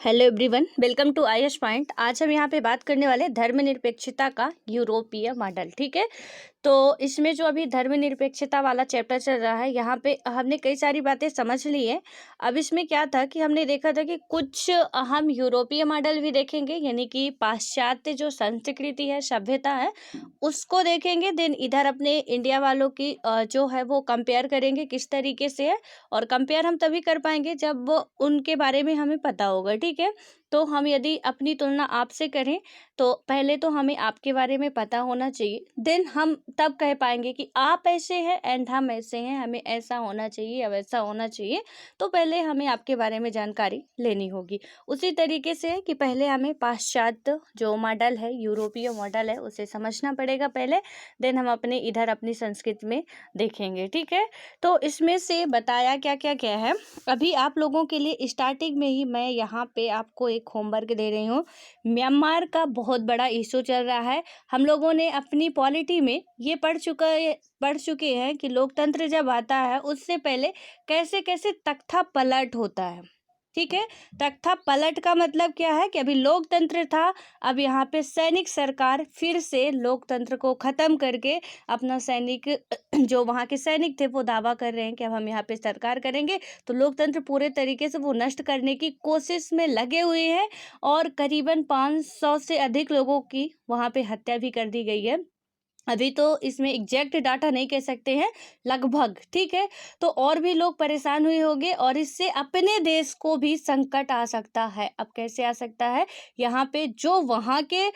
Hello everyone, welcome to IS point. आज हम यहाँ पे बात करने वाले धर्मनिरपेक्षता का यूरोपीय मॉडल। ठीक है, तो इसमें जो अभी धर्मनिरपेक्षता वाला चैप्टर चल रहा है, यहाँ पे हमने कई सारी बातें समझ ली है। अब इसमें क्या था कि हमने देखा था कि कुछ हम यूरोपीय मॉडल भी देखेंगे, यानी कि पाश्चात्य जो संस्कृति है, सभ्यता है, उसको देखेंगे। देन इधर अपने इंडिया वालों की जो है वो कंपेयर करेंगे किस तरीके से है। और कंपेयर हम तभी कर पाएंगे जब उनके बारे में हमें पता होगा। ठीक है, तो हम यदि अपनी तुलना आपसे करें तो पहले तो हमें आपके बारे में पता होना चाहिए, देन हम तब कह पाएंगे कि आप ऐसे हैं एंड हम ऐसे हैं, हमें ऐसा होना चाहिए या वैसा होना चाहिए। तो पहले हमें आपके बारे में जानकारी लेनी होगी। उसी तरीके से है कि पहले हमें पाश्चात्य जो मॉडल है, यूरोपीय मॉडल है, उसे समझना पड़ेगा पहले, देन हम अपने इधर अपनी संस्कृति में देखेंगे। ठीक है, तो इसमें से बताया क्या क्या क्या है। अभी आप लोगों के लिए स्टार्टिंग में ही मैं यहाँ पे आपको एक होमवर्क दे रही हूँ। म्यांमार का बहुत बड़ा इशू चल रहा है। हम लोगों ने अपनी पॉलिटी में ये पढ़ चुके हैं कि लोकतंत्र जब आता है उससे पहले कैसे कैसे तख्ता पलट होता है। ठीक है, तख्ता पलट का मतलब क्या है कि अभी लोकतंत्र था, अब यहाँ पे सैनिक सरकार फिर से लोकतंत्र को खत्म करके अपना सैनिक जो वहाँ के सैनिक थे वो दावा कर रहे हैं कि अब हम यहाँ पे सरकार करेंगे। तो लोकतंत्र पूरे तरीके से वो नष्ट करने की कोशिश में लगे हुए हैं और करीबन 500 से अधिक लोगों की वहाँ पे हत्या भी कर दी गई है। अभी तो इसमें एग्जैक्ट डाटा नहीं कह सकते हैं, लगभग। ठीक है, तो और भी लोग परेशान हुए होंगे और इससे अपने देश को भी संकट आ सकता है। अब कैसे आ सकता है, यहाँ पे जो वहाँ के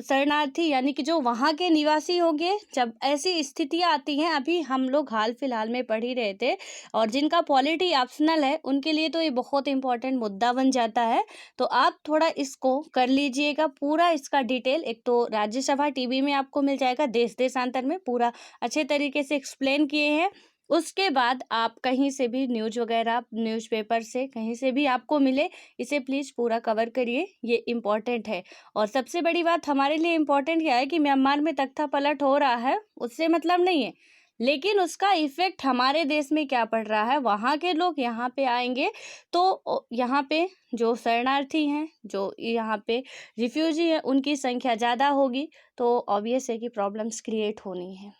शरणार्थी यानी कि जो वहाँ के निवासी होंगे, जब ऐसी स्थितियाँ आती हैं, अभी हम लोग हाल फिलहाल में पढ़ ही रहे थे, और जिनका पॉलिटी ऑप्शनल है उनके लिए तो ये बहुत इंपॉर्टेंट मुद्दा बन जाता है। तो आप थोड़ा इसको कर लीजिएगा पूरा, इसका डिटेल एक तो राज्यसभा टीवी में आपको मिल जाएगा, देश देशांतर में पूरा अच्छे तरीके से एक्सप्लेन किए हैं। उसके बाद आप कहीं से भी न्यूज वगैरह, न्यूज़पेपर से कहीं से भी आपको मिले, इसे प्लीज़ पूरा कवर करिए, ये इम्पॉर्टेंट है। और सबसे बड़ी बात हमारे लिए इम्पॉर्टेंट क्या है कि म्यांमार में तख्ता पलट हो रहा है, उससे मतलब नहीं है, लेकिन उसका इफेक्ट हमारे देश में क्या पड़ रहा है। वहाँ के लोग यहाँ पे आएंगे तो यहाँ पे जो शरणार्थी हैं, जो यहाँ पे रिफ्यूजी हैं, उनकी संख्या ज़्यादा होगी, तो ऑब्वियस है कि प्रॉब्लम्स क्रिएट होनी है।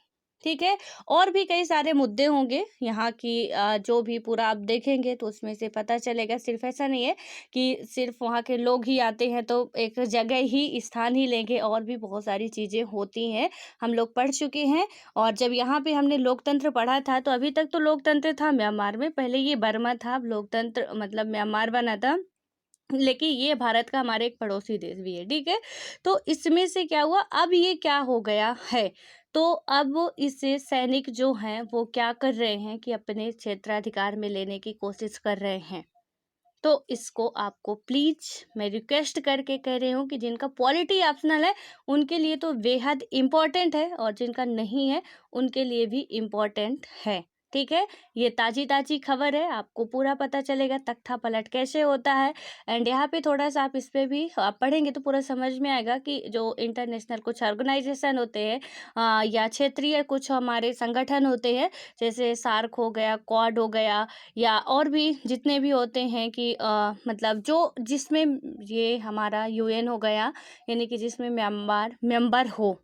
ठीक है, और भी कई सारे मुद्दे होंगे यहाँ की, जो भी पूरा आप देखेंगे तो उसमें से पता चलेगा। सिर्फ ऐसा नहीं है कि सिर्फ वहाँ के लोग ही आते हैं तो एक जगह ही स्थान ही लेंगे, और भी बहुत सारी चीज़ें होती हैं, हम लोग पढ़ चुके हैं। और जब यहाँ पे हमने लोकतंत्र पढ़ा था तो अभी तक तो लोकतंत्र था म्यांमार में, पहले ये बर्मा था, अब लोकतंत्र मतलब म्यांमार बना था, लेकिन ये भारत का हमारे एक पड़ोसी देश भी है। ठीक है, तो इसमें से क्या हुआ, अब ये क्या हो गया है, तो अब इसे सैनिक जो हैं वो क्या कर रहे हैं कि अपने क्षेत्राधिकार में लेने की कोशिश कर रहे हैं। तो इसको आपको प्लीज मैं रिक्वेस्ट करके कह रही हूँ कि जिनका पॉलिटी ऑप्शनल है उनके लिए तो बेहद इम्पोर्टेंट है, और जिनका नहीं है उनके लिए भी इम्पोर्टेंट है। ठीक है, ये ताजी ताजी खबर है, आपको पूरा पता चलेगा तख्ता पलट कैसे होता है। एंड यहाँ पे थोड़ा सा आप इस पे भी आप पढ़ेंगे तो पूरा समझ में आएगा कि जो इंटरनेशनल कुछ ऑर्गेनाइजेशन होते हैं, या क्षेत्रीय कुछ हमारे संगठन होते हैं, जैसे सार्क हो गया, क्वाड हो गया, या और भी जितने भी होते हैं कि मतलब जो जिसमें ये हमारा यूएन हो गया, यानी कि जिसमें म्यांमार मेंबर हो,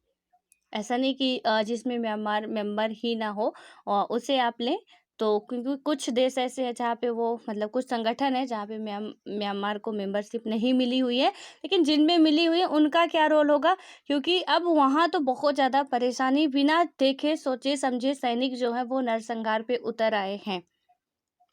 ऐसा नहीं कि जिसमें म्यांमार मेंबर ही ना हो, और उसे आप लें। तो क्योंकि कुछ देश ऐसे हैं जहाँ पे वो मतलब कुछ संगठन है जहाँ पे म्यांमार को मेंबरशिप नहीं मिली हुई है, लेकिन जिनमें मिली हुई है उनका क्या रोल होगा, क्योंकि अब वहाँ तो बहुत ज़्यादा परेशानी, बिना देखे सोचे समझे सैनिक जो है वो नरसंहार पे उतर आए हैं।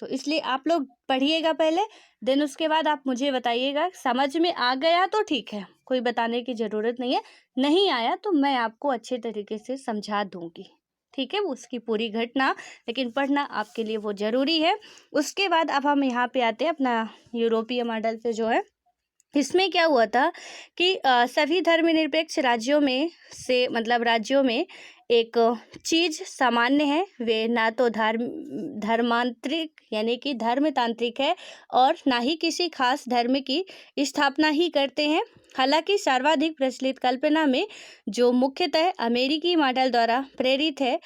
तो इसलिए आप लोग पढ़िएगा पहले, देन उसके बाद आप मुझे बताइएगा। समझ में आ गया तो ठीक है, कोई बताने की ज़रूरत नहीं है, नहीं आया तो मैं आपको अच्छे तरीके से समझा दूंगी। ठीक है, उसकी पूरी घटना, लेकिन पढ़ना आपके लिए वो ज़रूरी है। उसके बाद अब हम यहाँ पे आते हैं अपना यूरोपीय मॉडल पे जो है। इसमें क्या हुआ था कि सभी धर्मनिरपेक्ष राज्यों में से मतलब राज्यों में एक चीज़ सामान्य है, वे ना तो धर्मांतरिक यानी कि धर्मतांत्रिक है, और ना ही किसी खास धर्म की स्थापना ही करते हैं। हालांकि सर्वाधिक प्रचलित कल्पना में जो मुख्यतः अमेरिकी मॉडल द्वारा प्रेरित है,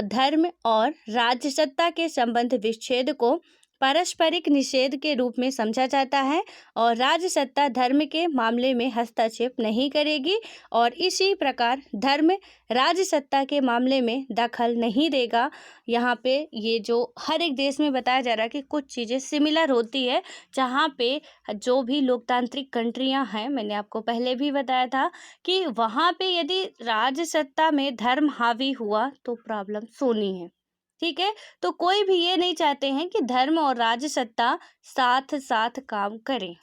धर्म और राज्य सत्ता के संबंध विच्छेद को पारस्परिक निषेध के रूप में समझा जाता है और राज्य सत्ता धर्म के मामले में हस्तक्षेप नहीं करेगी और इसी प्रकार धर्म राज्य सत्ता के मामले में दखल नहीं देगा। यहाँ पे ये जो हर एक देश में बताया जा रहा है कि कुछ चीज़ें सिमिलर होती है, जहाँ पे जो भी लोकतांत्रिक कंट्रियाँ हैं, मैंने आपको पहले भी बताया था कि वहाँ पे यदि राज्य सत्ता में धर्म हावी हुआ तो प्रॉब्लम होनी है। ठीक है, तो कोई भी ये नहीं चाहते हैं कि धर्म और राज्य सत्ता साथ साथ काम करें।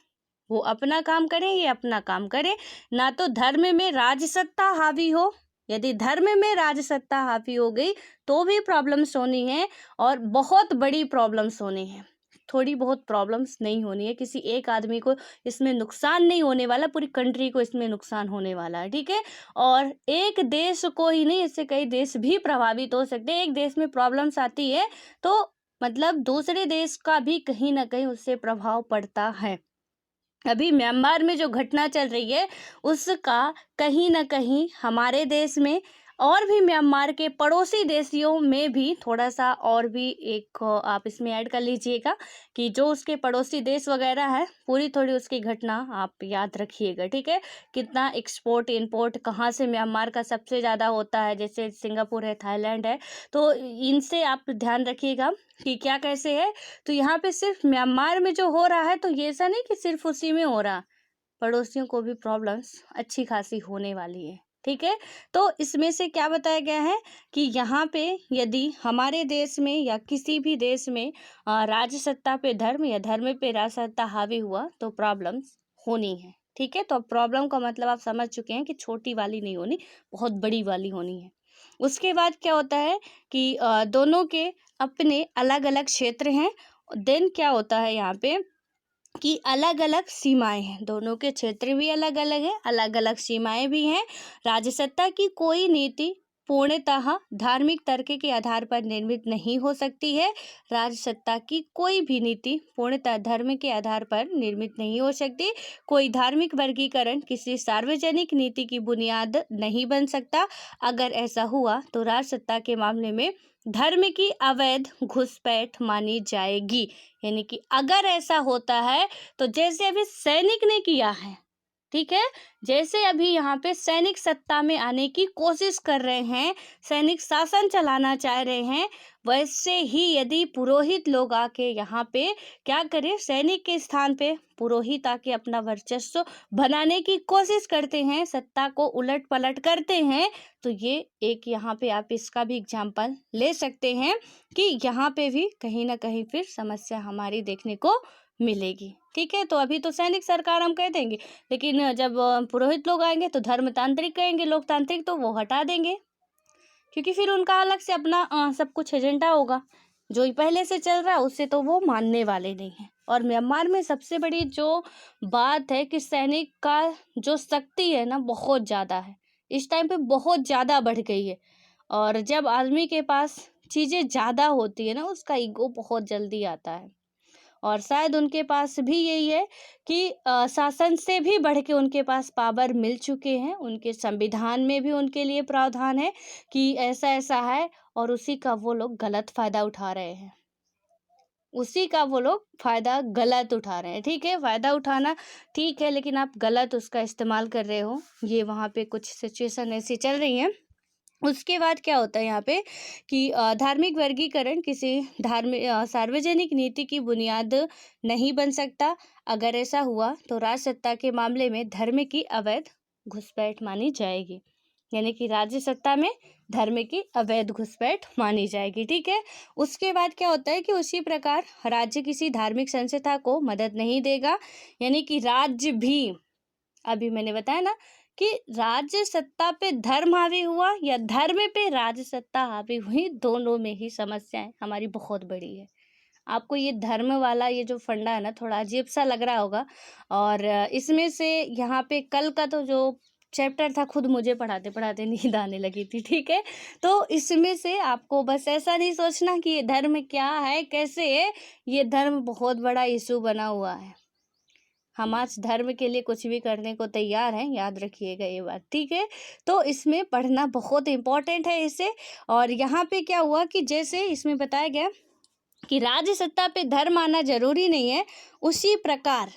वो अपना काम करें, ये अपना काम करें। ना तो धर्म में राज्य सत्ता हावी हो, यदि धर्म में राज्य सत्ता हावी हो गई तो भी प्रॉब्लम्स होनी है और बहुत बड़ी प्रॉब्लम्स होनी है। थोड़ी बहुत प्रॉब्लम्स नहीं होनी है, किसी एक आदमी को इसमें नुकसान नहीं होने वाला, पूरी कंट्री को इसमें नुकसान होने वाला है। ठीक है, और एक देश को ही नहीं, इससे कई देश भी प्रभावित हो सकते हैं। एक देश में प्रॉब्लम्स आती है तो मतलब दूसरे देश का भी कहीं ना कहीं उससे प्रभाव पड़ता है। अभी म्यांमार में जो घटना चल रही है उसका कहीं ना कहीं हमारे देश में और भी म्यांमार के पड़ोसी देशियों में भी थोड़ा सा और भी एक आप इसमें ऐड कर लीजिएगा कि जो उसके पड़ोसी देश वगैरह है, पूरी थोड़ी उसकी घटना आप याद रखिएगा। ठीक है, कितना एक्सपोर्ट इंपोर्ट कहाँ से म्यांमार का सबसे ज़्यादा होता है, जैसे सिंगापुर है, थाईलैंड है, तो इनसे आप ध्यान रखिएगा कि क्या कैसे है। तो यहाँ पे सिर्फ म्यांमार में जो हो रहा है तो ये ऐसा नहीं कि सिर्फ उसी में हो रहा, पड़ोसियों को भी प्रॉब्लम्स अच्छी खासी होने वाली है। ठीक है, तो इसमें से क्या बताया गया है कि यहाँ पे यदि हमारे देश में या किसी भी देश में राज्य सत्ता पे धर्म या धर्म पे राज्य सत्ता हावी हुआ तो प्रॉब्लम्स होनी है। ठीक है, तो अब प्रॉब्लम का मतलब आप समझ चुके हैं कि छोटी वाली नहीं होनी, बहुत बड़ी वाली होनी है। उसके बाद क्या होता है कि दोनों के अपने अलग अलग क्षेत्र हैं। देन क्या होता है यहाँ पे कि अलग अलग सीमाएं हैं, दोनों के क्षेत्र भी अलग अलग हैं, अलग अलग सीमाएं भी हैं। राज्य सत्ता की कोई नीति पूर्णतः धार्मिक तर्क के आधार पर निर्मित नहीं हो सकती है। राज्य सत्ता की कोई भी नीति पूर्णतः धर्म के आधार पर निर्मित नहीं हो सकती। कोई धार्मिक वर्गीकरण किसी सार्वजनिक नीति की बुनियाद नहीं बन सकता। अगर ऐसा हुआ तो राज्य सत्ता के मामले में धर्म की अवैध घुसपैठ मानी जाएगी। यानी कि अगर ऐसा होता है तो जैसे अभी सैनिक ने किया है, ठीक है, जैसे अभी यहाँ पे सैनिक सत्ता में आने की कोशिश कर रहे हैं, सैनिक शासन चलाना चाह रहे हैं, वैसे ही यदि पुरोहित लोग आके यहाँ पे क्या करें, सैनिक के स्थान पे पुरोहित आके अपना वर्चस्व बनाने की कोशिश करते हैं, सत्ता को उलट पलट करते हैं, तो ये एक यहाँ पे आप इसका भी एग्जाम्पल ले सकते हैं कि यहाँ पे भी कहीं ना कहीं फिर समस्या हमारी देखने को मिलेगी। ठीक है, तो अभी तो सैनिक सरकार हम कह देंगे, लेकिन जब पुरोहित लोग आएंगे तो धर्मतांत्रिक कहेंगे, लोकतांत्रिक तो वो हटा देंगे, क्योंकि फिर उनका अलग से अपना सब कुछ एजेंडा होगा, जो ही पहले से चल रहा है उससे तो वो मानने वाले नहीं हैं। और म्यांमार में सबसे बड़ी जो बात है कि सैनिक का जो शक्ति है ना बहुत ज़्यादा है, इस टाइम पे बहुत ज़्यादा बढ़ गई है। और जब आदमी के पास चीज़ें ज़्यादा होती है ना, उसका ईगो बहुत जल्दी आता है। और शायद उनके पास भी यही है कि शासन से भी बढ़ के उनके पास पावर मिल चुके हैं, उनके संविधान में भी उनके लिए प्रावधान है कि ऐसा ऐसा है, और उसी का वो लोग गलत फ़ायदा उठा रहे हैं, उसी का वो लोग फ़ायदा गलत उठा रहे हैं। ठीक है, फ़ायदा उठाना ठीक है, लेकिन आप गलत उसका इस्तेमाल कर रहे हो, ये वहाँ पे कुछ सिचुएशन ऐसी चल रही हैं। उसके बाद क्या होता है यहाँ पे कि धार्मिक वर्गीकरण किसी सार्वजनिक नीति की बुनियाद नहीं बन सकता। अगर ऐसा हुआ तो राज्य सत्ता के मामले में धर्म की अवैध घुसपैठ मानी जाएगी। यानी कि राज्य सत्ता में धर्म की अवैध घुसपैठ मानी जाएगी। ठीक है, उसके बाद क्या होता है कि उसी प्रकार राज्य किसी धार्मिक संस्था को मदद नहीं देगा। यानी कि राज्य भी, अभी मैंने बताया ना कि राज्य सत्ता पे धर्म हावी हुआ या धर्म पे राज्य सत्ता हावी हुई, दोनों में ही समस्याएं हमारी बहुत बड़ी है। आपको ये धर्म वाला ये जो फंडा है ना, थोड़ा अजीब सा लग रहा होगा। और इसमें से यहाँ पे कल का तो जो चैप्टर था, खुद मुझे पढ़ाते पढ़ाते नींद आने लगी थी। ठीक है, तो इसमें से आपको बस ऐसा नहीं सोचना कि ये धर्म क्या है, कैसे है, ये धर्म बहुत बड़ा इशू बना हुआ है। हम आज धर्म के लिए कुछ भी करने को तैयार हैं, याद रखिएगा ये बात। ठीक है, तो इसमें पढ़ना बहुत इम्पोर्टेंट है इसे। और यहाँ पे क्या हुआ कि जैसे इसमें बताया गया कि राज्य सत्ता पे धर्म आना जरूरी नहीं है, उसी प्रकार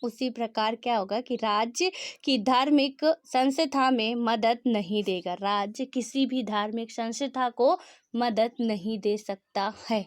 उसी प्रकार क्या होगा कि राज्य की धार्मिक संस्था में मदद नहीं देगा। राज्य किसी भी धार्मिक संस्था को मदद नहीं दे सकता है।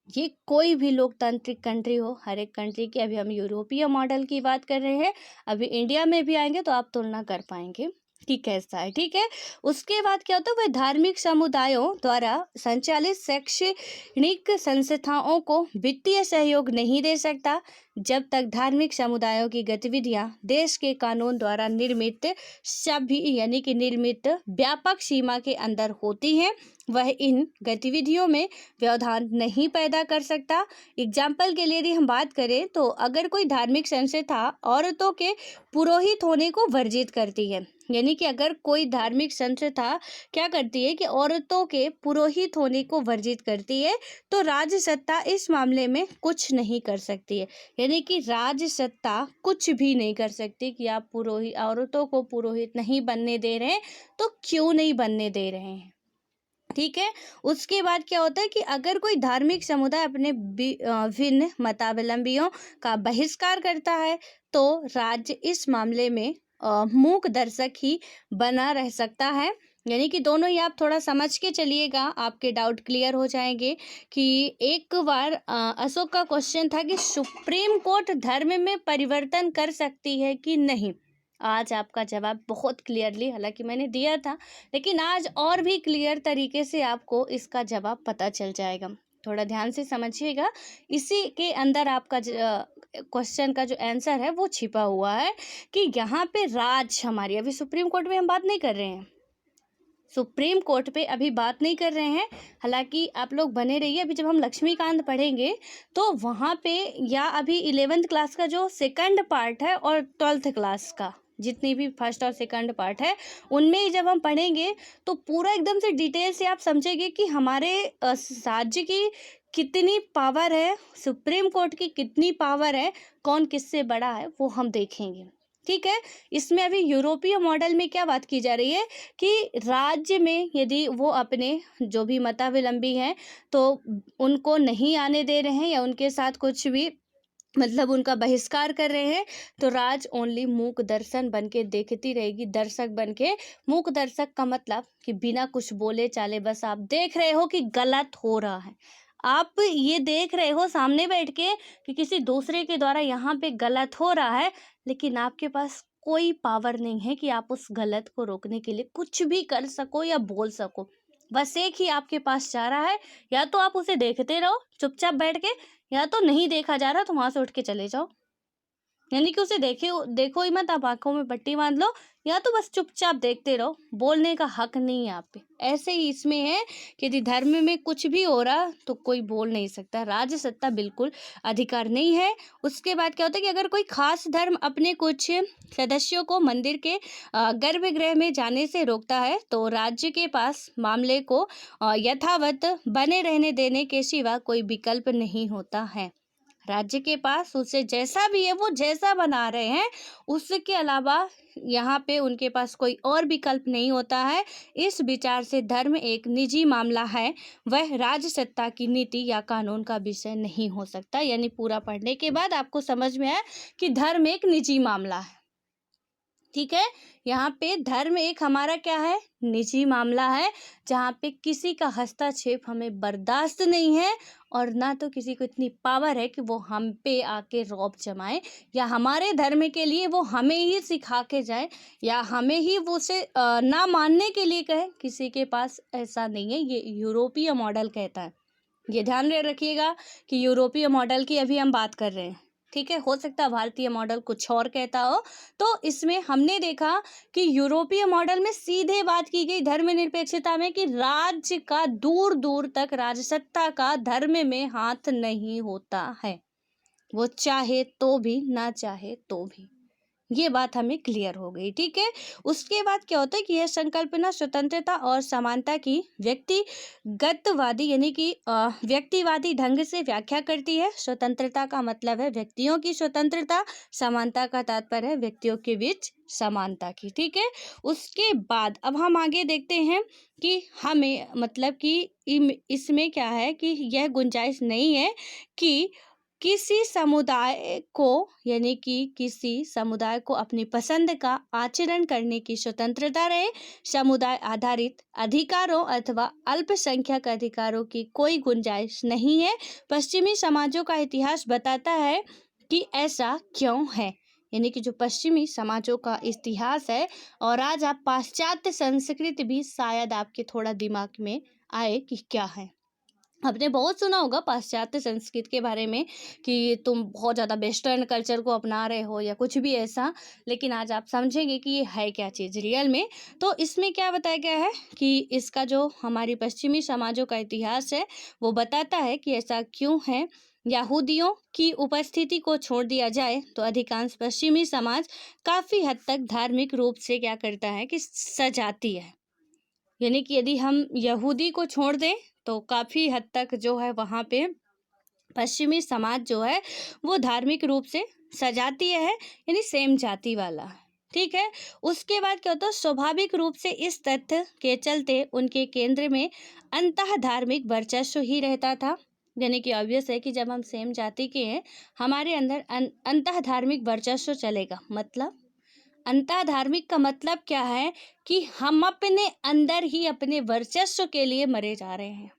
ये कोई भी लोकतांत्रिक कंट्री हो, हर एक कंट्री की, अभी हम यूरोपीय मॉडल की बात कर रहे हैं, अभी इंडिया में भी आएंगे तो आप तुलना कर पाएंगे कि कैसा है। ठीक है, उसके बाद क्या होता है, वह धार्मिक समुदायों द्वारा संचालित शैक्षणिक संस्थाओं को वित्तीय सहयोग नहीं दे सकता जब तक धार्मिक समुदायों की गतिविधियां देश के कानून द्वारा निर्मित सभी यानी कि निर्मित व्यापक सीमा के अंदर होती हैं। वह इन गतिविधियों में व्यवधान नहीं पैदा कर सकता। एग्जाम्पल के लिए यदि हम बात करें तो अगर कोई धार्मिक संस्था औरतों के पुरोहित होने को वर्जित करती है, यानी कि अगर कोई धार्मिक संस्था क्या करती है कि औरतों के पुरोहित होने को वर्जित करती है, तो राज्य सत्ता इस मामले में कुछ नहीं कर सकती है। यानी कि राज्य सत्ता कुछ भी नहीं कर सकती कि आप पुरोहित औरतों को पुरोहित नहीं बनने दे रहे हैं तो क्यों नहीं बनने दे रहे हैं। ठीक है, उसके बाद क्या होता है कि अगर कोई धार्मिक समुदाय अपने भिन्न मतावलंबियों का बहिष्कार करता है तो राज्य इस मामले में मूक दर्शक ही बना रह सकता है। यानी कि दोनों ही आप थोड़ा समझ के चलिएगा, आपके डाउट क्लियर हो जाएंगे। कि एक बार अशोक का क्वेश्चन था कि सुप्रीम कोर्ट धर्म में परिवर्तन कर सकती है कि नहीं। आज आपका जवाब बहुत क्लियरली, हालांकि मैंने दिया था, लेकिन आज और भी क्लियर तरीके से आपको इसका जवाब पता चल जाएगा। थोड़ा ध्यान से समझिएगा, इसी के अंदर आपका क्वेश्चन का जो आंसर है वो छिपा हुआ है कि यहाँ पे राज हमारी, अभी सुप्रीम कोर्ट में हम बात नहीं कर रहे हैं, सुप्रीम कोर्ट पे अभी बात नहीं कर रहे हैं। हालांकि आप लोग बने रहिए, अभी जब हम लक्ष्मीकांत पढ़ेंगे तो वहाँ पे, या अभी 11th क्लास का जो सेकंड पार्ट है और 12th क्लास का जितनी भी फर्स्ट और सेकंड पार्ट है उनमें जब हम पढ़ेंगे तो पूरा एकदम से डिटेल से आप समझेंगे कि हमारे राज्य की कितनी पावर है, सुप्रीम कोर्ट की कितनी पावर है, कौन किससे बड़ा है, वो हम देखेंगे। ठीक है, इसमें अभी यूरोपीय मॉडल में क्या बात की जा रही है कि राज्य में यदि वो अपने जो भी मतावलंबी हैं तो उनको नहीं आने दे रहे हैं या उनके साथ कुछ भी मतलब उनका बहिष्कार कर रहे हैं, तो राज ओनली मूक दर्शन बन के देखती रहेगी, दर्शक बन के। मूक दर्शक का मतलब कि बिना कुछ बोले चाले बस आप देख रहे हो कि गलत हो रहा है, आप ये देख रहे हो सामने बैठ के कि किसी दूसरे के द्वारा यहाँ पे गलत हो रहा है, लेकिन आपके पास कोई पावर नहीं है कि आप उस गलत को रोकने के लिए कुछ भी कर सको या बोल सको। बस एक ही आपके पास चारा है, या तो आप उसे देखते रहो चुपचाप बैठ के, या तो नहीं देखा जा रहा तो वहां से उठ के चले जाओ। यानी कि उसे देखो ही मत, आप आंखों में पट्टी बांध लो, या तो बस चुपचाप देखते रहो, बोलने का हक नहीं है आप पे। ऐसे ही इसमें है कि यदि धर्म में कुछ भी हो रहा तो कोई बोल नहीं सकता, राज्य सत्ता बिल्कुल अधिकार नहीं है। उसके बाद क्या होता है कि अगर कोई खास धर्म अपने कुछ सदस्यों को मंदिर के गर्भगृह में जाने से रोकता है तो राज्य के पास मामले को यथावत बने रहने देने के सिवा कोई विकल्प नहीं होता है। राज्य के पास उसे जैसा भी है वो जैसा बना रहे हैं, उसके अलावा यहाँ पे उनके पास कोई और विकल्प नहीं होता है। इस विचार से धर्म एक निजी मामला है, वह राज्य सत्ता की नीति या कानून का विषय नहीं हो सकता। यानी पूरा पढ़ने के बाद आपको समझ में आया कि धर्म एक निजी मामला है। ठीक है, यहाँ पे धर्म एक हमारा क्या है, निजी मामला है, जहाँ पे किसी का हस्तक्षेप हमें बर्दाश्त नहीं है और ना तो किसी को इतनी पावर है कि वो हम पे आके रौब जमाए या हमारे धर्म के लिए वो हमें ही सिखा के जाए या हमें ही वो उसे ना मानने के लिए कहे। किसी के पास ऐसा नहीं है, ये यूरोपीय मॉडल कहता है। ये ध्यान रखिएगा कि यूरोपीय मॉडल की अभी हम बात कर रहे हैं। ठीक है, हो सकता है भारतीय मॉडल कुछ और कहता हो। तो इसमें हमने देखा कि यूरोपीय मॉडल में सीधे बात की गई धर्मनिरपेक्षता में कि राज्य का दूर दूर तक राजसत्ता का धर्म में हाथ नहीं होता है, वो चाहे तो भी ना चाहे तो भी। ये बात हमें क्लियर हो गई, ठीक है। उसके बाद क्या होता है कि यह संकल्पना स्वतंत्रता और समानता की व्यक्तिगतवादी यानी कि व्यक्तिवादी ढंग से व्याख्या करती है। स्वतंत्रता का मतलब है व्यक्तियों की स्वतंत्रता, समानता का तात्पर्य है व्यक्तियों के बीच समानता की, ठीक है। उसके बाद अब हम आगे देखते हैं कि हमें मतलब कि इसमें क्या है कि यह गुंजाइश नहीं है कि किसी समुदाय को यानी कि किसी समुदाय को अपनी पसंद का आचरण करने की स्वतंत्रता रहे। समुदाय आधारित अधिकारों अथवा अल्पसंख्यक अधिकारों की कोई गुंजाइश नहीं है। पश्चिमी समाजों का इतिहास बताता है कि ऐसा क्यों है, यानी कि जो पश्चिमी समाजों का इतिहास है। और आज आप पाश्चात्य संस्कृति भी शायद आपके थोड़ा दिमाग में आए कि क्या है। आपने बहुत सुना होगा पाश्चात्य संस्कृति के बारे में कि तुम बहुत ज़्यादा वेस्टर्न कल्चर को अपना रहे हो या कुछ भी ऐसा, लेकिन आज आप समझेंगे कि ये है क्या चीज़ रियल में। तो इसमें क्या बताया गया है कि इसका जो हमारी पश्चिमी समाजों का इतिहास है वो बताता है कि ऐसा क्यों है। यहूदियों की उपस्थिति को छोड़ दिया जाए तो अधिकांश पश्चिमी समाज काफ़ी हद तक धार्मिक रूप से क्या करता है कि सजाती है, यानी कि यदि हम यहूदी को छोड़ दें तो काफ़ी हद तक जो है वहाँ पे पश्चिमी समाज जो है वो धार्मिक रूप से सजाती है, यानी सेम जाति वाला है, ठीक है। उसके बाद क्या होता है, स्वाभाविक रूप से इस तथ्य के चलते उनके केंद्र में अंतः धार्मिक वर्चस्व ही रहता था। यानी कि ऑब्वियस है कि जब हम सेम जाति के हैं हमारे अंदर अंतः धार्मिक वर्चस्व चलेगा। मतलब अंतः धार्मिक का मतलब क्या है कि हम अपने अंदर ही अपने वर्चस्व के लिए मरे जा रहे हैं,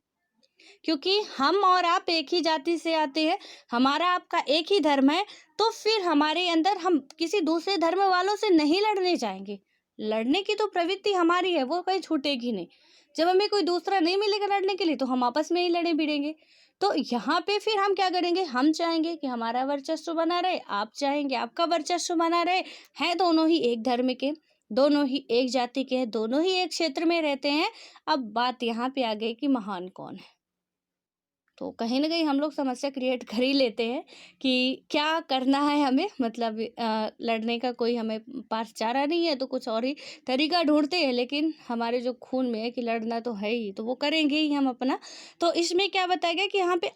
क्योंकि हम और आप एक ही जाति से आते हैं, हमारा आपका एक ही धर्म है, तो फिर हमारे अंदर हम किसी दूसरे धर्म वालों से नहीं लड़ने जाएंगे। लड़ने की तो प्रवृत्ति हमारी है, वो कहीं छूटेगी नहीं। जब हमें कोई दूसरा नहीं मिलेगा लड़ने के लिए तो हम आपस में ही लड़े भिड़ेंगे। तो यहाँ पे फिर हम क्या करेंगे, हम चाहेंगे कि हमारा वर्चस्व बना रहे, आप चाहेंगे आपका वर्चस्व बना रहे। हैं दोनों ही एक धर्म के, दोनों ही एक जाति के हैं, दोनों ही एक क्षेत्र में रहते हैं। अब बात यहाँ पे आ गई कि महान कौन है। तो कहीं ना कहीं हम लोग समस्या क्रिएट कर ही लेते हैं कि क्या करना है हमें, मतलब लड़ने का कोई हमें पास चारा नहीं है तो कुछ और ही तरीका ढूंढते हैं, लेकिन हमारे जो खून में है कि लड़ना तो है ही, तो वो करेंगे ही हम अपना। तो इसमें क्या बताया गया कि यहाँ पे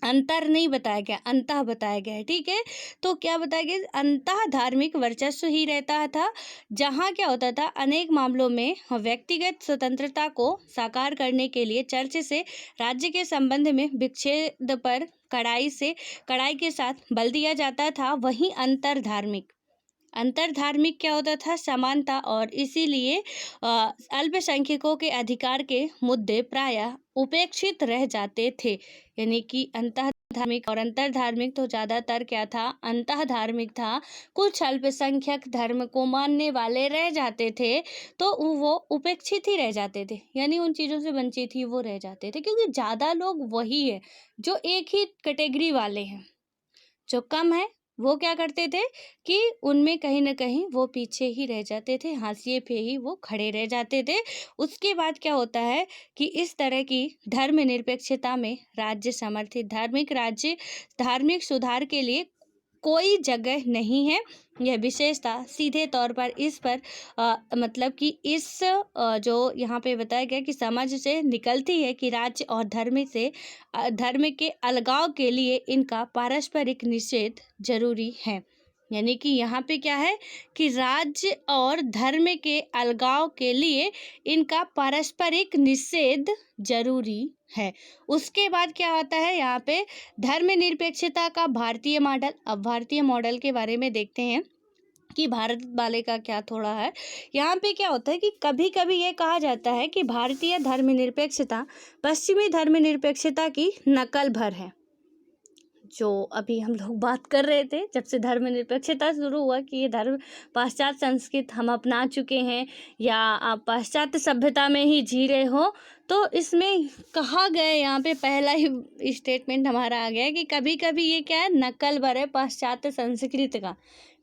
अंतर नहीं बताया गया, अंतः बताया गया है, ठीक है। तो क्या बताया गया, अंतः धार्मिक वर्चस्व ही रहता था, जहाँ क्या होता था अनेक मामलों में व्यक्तिगत स्वतंत्रता को साकार करने के लिए चर्च से राज्य के संबंध में विच्छेद पर कड़ाई के साथ बल दिया जाता था। वहीं अंतर धार्मिक क्या होता था, समानता, और इसीलिए अल्पसंख्यकों के अधिकार के मुद्दे प्रायः उपेक्षित रह जाते थे। यानी कि अंतः धार्मिक और अंतर धार्मिक तो ज़्यादातर क्या था, अंतः धार्मिक था। कुछ अल्पसंख्यक धर्म को मानने वाले रह जाते थे तो वो उपेक्षित ही रह जाते थे, यानी उन चीज़ों से वंचित ही वो रह जाते थे, क्योंकि ज़्यादा लोग वही है जो एक ही कैटेगरी वाले हैं। जो कम है वो क्या करते थे कि उनमें कहीं ना कहीं वो पीछे ही रह जाते थे, हाशिए पे ही वो खड़े रह जाते थे। उसके बाद क्या होता है कि इस तरह की धर्मनिरपेक्षता में राज्य समर्थित धार्मिक सुधार के लिए कोई जगह नहीं है। यह विशेषता सीधे तौर पर इस पर मतलब कि इस जो यहाँ पे बताया गया कि समझ से निकलती है कि राज्य और धर्म के अलगाव के लिए इनका पारस्परिक निषेध जरूरी है। यानी कि यहाँ पे क्या है कि राज्य और धर्म के अलगाव के लिए इनका पारस्परिक निषेध जरूरी है। उसके बाद क्या आता है यहाँ पे धर्मनिरपेक्षता का भारतीय मॉडल। अब भारतीय मॉडल के बारे में देखते हैं कि भारत वाले का क्या थोड़ा है। यहाँ पे क्या होता है कि कभी कभी ये कहा जाता है कि भारतीय धर्मनिरपेक्षता पश्चिमी धर्मनिरपेक्षता की नकल भर है। जो अभी हम लोग बात कर रहे थे, जब से धर्मनिरपेक्षता शुरू हुआ कि ये धर्म पाश्चात्य संस्कृति हम अपना चुके हैं या आप पाश्चात्य सभ्यता में ही जी रहे हो, तो इसमें कहा गया यहाँ पे पहला ही स्टेटमेंट हमारा आ गया है कि कभी कभी ये क्या है, नकल भर है पाश्चात्य संस्कृति का,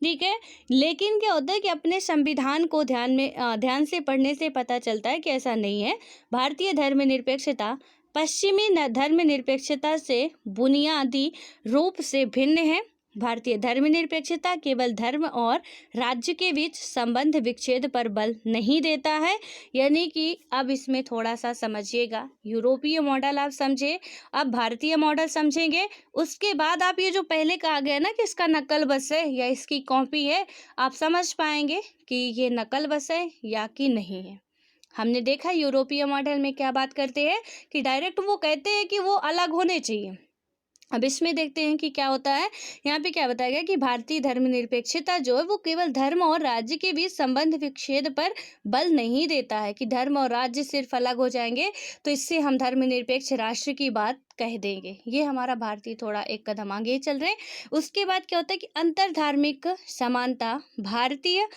ठीक है। लेकिन क्या होता है कि अपने संविधान को ध्यान से पढ़ने से पता चलता है कि ऐसा नहीं है। भारतीय धर्मनिरपेक्षता पश्चिमी धर्मनिरपेक्षता से बुनियादी रूप से भिन्न है। भारतीय धर्मनिरपेक्षता केवल धर्म और राज्य के बीच संबंध विच्छेद पर बल नहीं देता है। यानी कि अब इसमें थोड़ा सा समझिएगा, यूरोपीय मॉडल आप समझे, अब भारतीय मॉडल समझेंगे, उसके बाद आप ये जो पहले कहा गया ना कि इसका नकल बस है या इसकी कॉपी है, आप समझ पाएंगे कि ये नकल बस है या कि नहीं है। हमने देखा यूरोपीय मॉडल में क्या बात करते हैं कि डायरेक्ट वो कहते हैं कि वो अलग होने चाहिए। अब इसमें देखते हैं कि क्या होता है। यहाँ पे क्या बताया गया कि भारतीय धर्मनिरपेक्षता जो है वो केवल धर्म और राज्य के बीच संबंध विच्छेद पर बल नहीं देता है कि धर्म और राज्य सिर्फ अलग हो जाएंगे तो इससे हम धर्मनिरपेक्ष राष्ट्र की बात कह देंगे। ये हमारा भारतीय थोड़ा एक कदम आगे चल रहे हैं। उसके बाद क्या होता है कि अंतर धार्मिक समानता भारतीय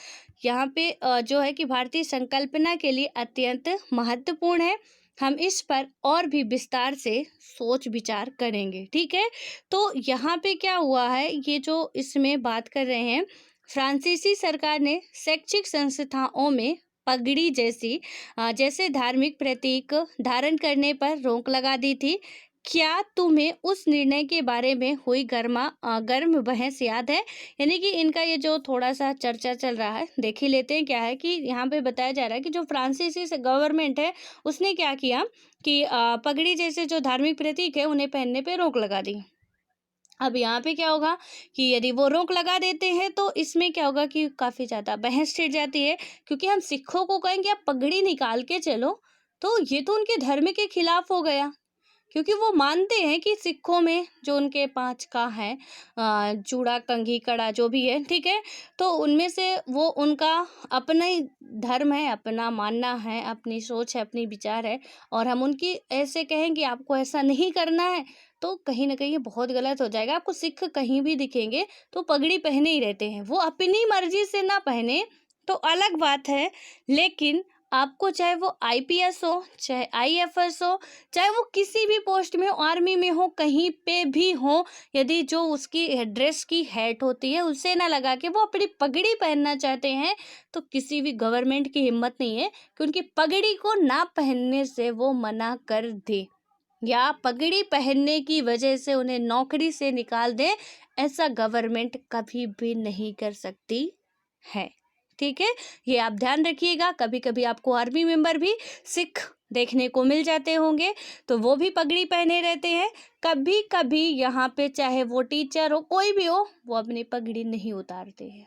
यहाँ पे जो है कि भारतीय संकल्पना के लिए अत्यंत महत्वपूर्ण है। हम इस पर और भी विस्तार से सोच विचार करेंगे, ठीक है। तो यहाँ पे क्या हुआ है, ये जो इसमें बात कर रहे हैं, फ्रांसीसी सरकार ने शैक्षिक संस्थाओं में पगड़ी जैसे धार्मिक प्रतीक धारण करने पर रोक लगा दी थी। क्या तुम्हें उस निर्णय के बारे में हुई गर्म बहस याद है? यानी कि इनका ये जो थोड़ा सा चर्चा चल रहा है, देख ही लेते हैं क्या है कि यहाँ पे बताया जा रहा है कि जो फ्रांसीसी गवर्नमेंट है उसने क्या किया कि पगड़ी जैसे जो धार्मिक प्रतीक है उन्हें पहनने पे रोक लगा दी। अब यहाँ पे क्या होगा कि यदि वो रोक लगा देते हैं तो इसमें क्या होगा कि काफ़ी ज़्यादा बहस छिड़ जाती है, क्योंकि हम सिखों को कहेंगे आप पगड़ी निकाल के चलो, तो ये तो उनके धर्म के खिलाफ हो गया, क्योंकि वो मानते हैं कि सिखों में जो उनके 5 का है चूड़ा कंघी कड़ा जो भी है, ठीक है, तो उनमें से वो उनका अपना ही धर्म है, अपना मानना है, अपनी सोच है, अपनी विचार है, और हम उनकी ऐसे कहेंगे आपको ऐसा नहीं करना है तो कहीं ना कहीं ये बहुत गलत हो जाएगा। आपको सिख कहीं भी दिखेंगे तो पगड़ी पहने ही रहते हैं, वो अपनी मर्जी से ना पहने तो अलग बात है, लेकिन आपको चाहे वो आईपीएस हो, चाहे आईएफएस हो, चाहे वो किसी भी पोस्ट में हो, आर्मी में हो, कहीं पे भी हो, यदि जो उसकी ड्रेस की हैट होती है उसे ना लगा के वो अपनी पगड़ी पहनना चाहते हैं तो किसी भी गवर्नमेंट की हिम्मत नहीं है कि उनकी पगड़ी को ना पहनने से वो मना कर दे या पगड़ी पहनने की वजह से उन्हें नौकरी से निकाल दे। ऐसा गवर्नमेंट कभी भी नहीं कर सकती है, ठीक है। ये आप ध्यान रखिएगा। कभी कभी आपको आर्मी मेंबर भी सिख देखने को मिल जाते होंगे तो वो भी पगड़ी पहने रहते हैं। कभी कभी यहाँ पे चाहे वो टीचर हो, कोई भी हो, वो अपनी पगड़ी नहीं उतारते हैं,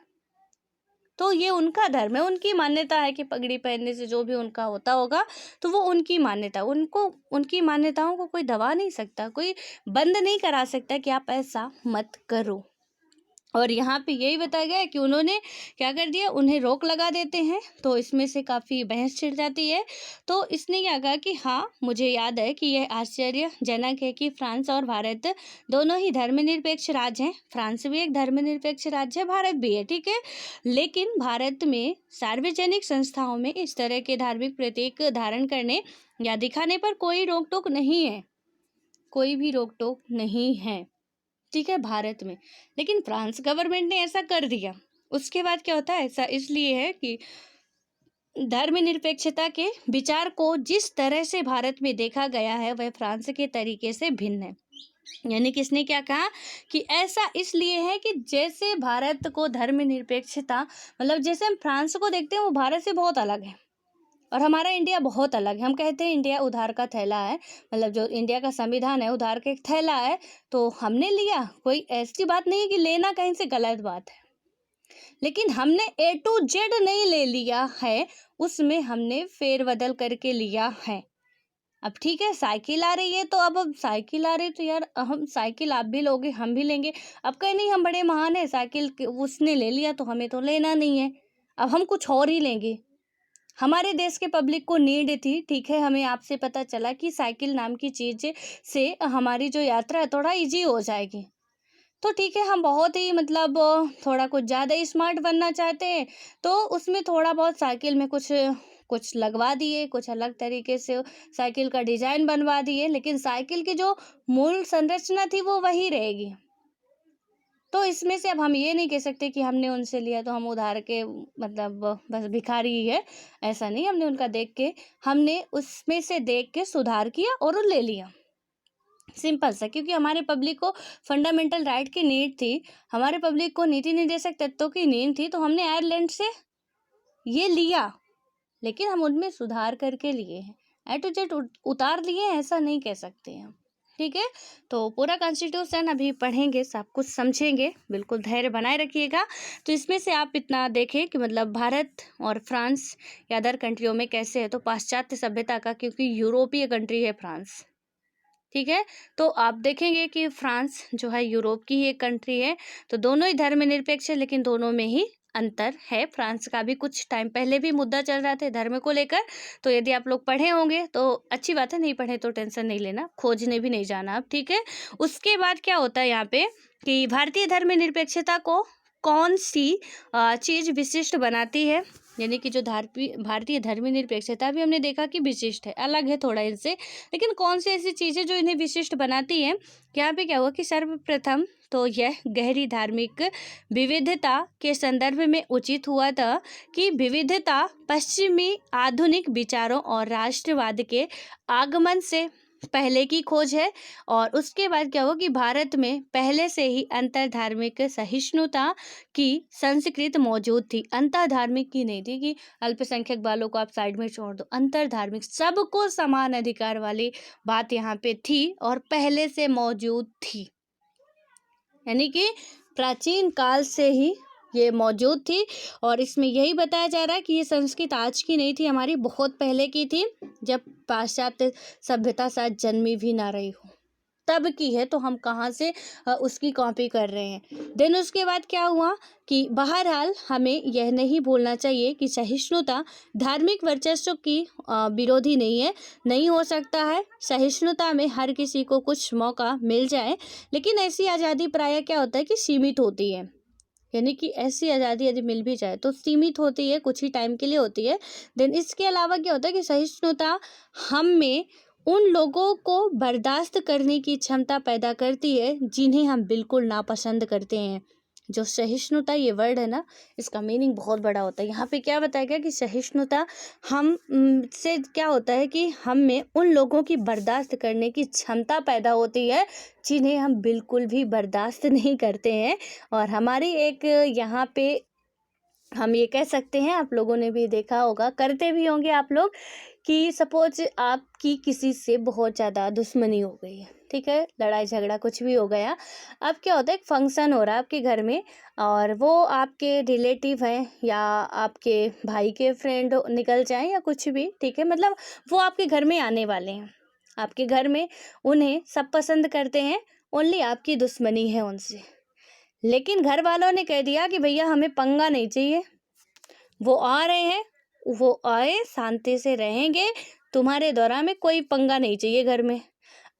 तो ये उनका धर्म है, उनकी मान्यता है कि पगड़ी पहनने से जो भी उनका होता होगा तो वो उनकी मान्यता, उनको उनकी मान्यताओं को कोई दबा नहीं सकता, कोई बंद नहीं करा सकता कि आप ऐसा मत करो। और यहाँ पे यही बताया गया है कि उन्होंने क्या कर दिया, उन्हें रोक लगा देते हैं, तो इसमें से काफ़ी बहस छिड़ जाती है। तो इसने क्या कहा कि हाँ, मुझे याद है कि यह आश्चर्यजनक है कि फ्रांस और भारत दोनों ही धर्मनिरपेक्ष राज्य हैं। फ्रांस भी एक धर्मनिरपेक्ष राज्य है, भारत भी है, ठीक है, लेकिन भारत में सार्वजनिक संस्थाओं में इस तरह के धार्मिक प्रतीक धारण करने या दिखाने पर कोई रोक टोक नहीं है, कोई भी रोक टोक नहीं है, ठीक है, भारत में। लेकिन फ्रांस गवर्नमेंट ने ऐसा कर दिया। उसके बाद क्या होता है, ऐसा इसलिए है कि धर्मनिरपेक्षता के विचार को जिस तरह से भारत में देखा गया है वह फ्रांस के तरीके से भिन्न है। यानी किसने क्या कहा कि ऐसा इसलिए है कि जैसे भारत को धर्मनिरपेक्षता, मतलब जैसे हम फ्रांस को देखते हैं वो भारत से बहुत अलग है, और हमारा इंडिया बहुत अलग है। हम कहते हैं इंडिया उधार का थैला है, मतलब जो इंडिया का संविधान है उधार का एक थैला है, तो हमने लिया, कोई ऐसी बात नहीं है कि लेना कहीं से गलत बात है, लेकिन हमने ए टू जेड नहीं ले लिया है, उसमें हमने फेरबदल करके लिया है। अब ठीक है, साइकिल आ रही है तो अब साइकिल आ रही है तो यार हम साइकिल आप भी लोगे हम भी लेंगे। अब कहीं नहीं हम बड़े महान है, साइकिल उसने ले लिया तो हमें तो लेना नहीं है, अब हम कुछ और ही लेंगे। हमारे देश के पब्लिक को नीड थी, ठीक है, हमें आपसे पता चला कि साइकिल नाम की चीज़ से हमारी जो यात्रा है थोड़ा इजी हो जाएगी, तो ठीक है, हम बहुत ही मतलब थोड़ा कुछ ज़्यादा ही स्मार्ट बनना चाहते हैं, तो उसमें थोड़ा बहुत साइकिल में कुछ कुछ लगवा दिए, कुछ अलग तरीके से साइकिल का डिज़ाइन बनवा दिए, लेकिन साइकिल की जो मूल संरचना थी वो वही रहेगी। तो इसमें से अब हम ये नहीं कह सकते कि हमने उनसे लिया तो हम उधार के मतलब बस भिखारी ही है, ऐसा नहीं। हमने उनका देख के, हमने उसमें से देख के सुधार किया और ले लिया, सिंपल सा, क्योंकि हमारे पब्लिक को फंडामेंटल राइट की नीड थी, हमारे पब्लिक को नीति निर्देशक तत्वों की नीड थी, तो हमने आयरलैंड से ये लिया, लेकिन हम उनमें सुधार करके लिए हैं। ए टू जेड उतार लिए ऐसा नहीं कह सकते हैं, ठीक है। तो पूरा कॉन्स्टिट्यूशन अभी पढ़ेंगे, सब कुछ समझेंगे, बिल्कुल धैर्य बनाए रखिएगा। तो इसमें से आप इतना देखें कि मतलब भारत और फ्रांस या अदर कंट्रियों में कैसे है, तो पाश्चात्य सभ्यता का, क्योंकि यूरोपीय कंट्री है फ्रांस, ठीक है। तो आप देखेंगे कि फ्रांस जो है यूरोप की ही एक कंट्री है, तो दोनों ही धर्मनिरपेक्ष है, लेकिन दोनों में ही अंतर है। फ्रांस का भी कुछ टाइम पहले भी मुद्दा चल रहा था धर्म को लेकर, तो यदि आप लोग पढ़े होंगे तो अच्छी बात है, नहीं पढ़े तो टेंशन नहीं लेना, खोजने भी नहीं जाना आप, ठीक है। उसके बाद क्या होता है यहाँ पे कि भारतीय धर्मनिरपेक्षता को कौन सी चीज़ विशिष्ट बनाती है, यानी कि जो भारतीय धर्मनिरपेक्षता भी हमने देखा कि विशिष्ट है, अलग है थोड़ा इनसे, लेकिन कौन सी ऐसी चीज़ें जो इन्हें विशिष्ट बनाती हैं। यहाँ पे क्या हुआ कि सर्वप्रथम तो यह गहरी धार्मिक विविधता के संदर्भ में उचित हुआ था कि विविधता पश्चिमी आधुनिक विचारों और राष्ट्रवाद के आगमन से पहले की खोज है। और उसके बाद क्या हुआ कि भारत में पहले से ही अंतर्धार्मिक सहिष्णुता की संस्कृति मौजूद थी, अंतर्धार्मिक की नहीं थी कि अल्पसंख्यक वालों को आप साइड में छोड़ दो, अंतर्धार्मिक सबको समान अधिकार वाली बात यहाँ पे थी और पहले से मौजूद थी, यानी कि प्राचीन काल से ही ये मौजूद थी। और इसमें यही बताया जा रहा है कि ये संस्कृति आज की नहीं थी, हमारी बहुत पहले की थी, जब पाश्चात्य सभ्यता शायद जन्मी भी ना रही हो, तब की है, तो हम कहाँ से उसकी कॉपी कर रहे हैं। देन उसके बाद क्या हुआ कि बहरहाल हमें यह नहीं भूलना चाहिए कि सहिष्णुता धार्मिक वर्चस्व की विरोधी नहीं है, नहीं हो सकता है सहिष्णुता में हर किसी को कुछ मौका मिल जाए, लेकिन ऐसी आज़ादी प्रायः क्या होता है कि सीमित होती है, यानी कि ऐसी आज़ादी यदि मिल भी जाए तो सीमित होती है, कुछ ही टाइम के लिए होती है। देन इसके अलावा क्या होता है कि सहिष्णुता हम में उन लोगों को बर्दाश्त करने की क्षमता पैदा करती है जिन्हें हम बिल्कुल नापसंद करते हैं। जो सहिष्णुता ये वर्ड है ना, इसका मीनिंग बहुत बड़ा होता है। यहाँ पे क्या बताया गया कि सहिष्णुता हम से क्या होता है कि हम में उन लोगों की बर्दाश्त करने की क्षमता पैदा होती है जिन्हें हम बिल्कुल भी बर्दाश्त नहीं करते हैं। और हमारी एक यहाँ पे हम ये कह सकते हैं, आप लोगों ने भी देखा होगा, करते भी होंगे आप लोग, कि सपोज आपकी किसी से बहुत ज़्यादा दुश्मनी हो गई है, ठीक है, लड़ाई झगड़ा कुछ भी हो गया। अब क्या होता है, एक फंक्शन हो रहा है आपके घर में और वो आपके रिलेटिव हैं या आपके भाई के फ्रेंड निकल जाएं या कुछ भी, ठीक है, मतलब वो आपके घर में आने वाले हैं, आपके घर में उन्हें सब पसंद करते हैं, ओनली आपकी दुश्मनी है उनसे। लेकिन घर वालों ने कह दिया कि भैया हमें पंगा नहीं चाहिए, वो आ रहे हैं, वो आए, शांति से रहेंगे, तुम्हारे द्वारा में कोई पंगा नहीं चाहिए घर में।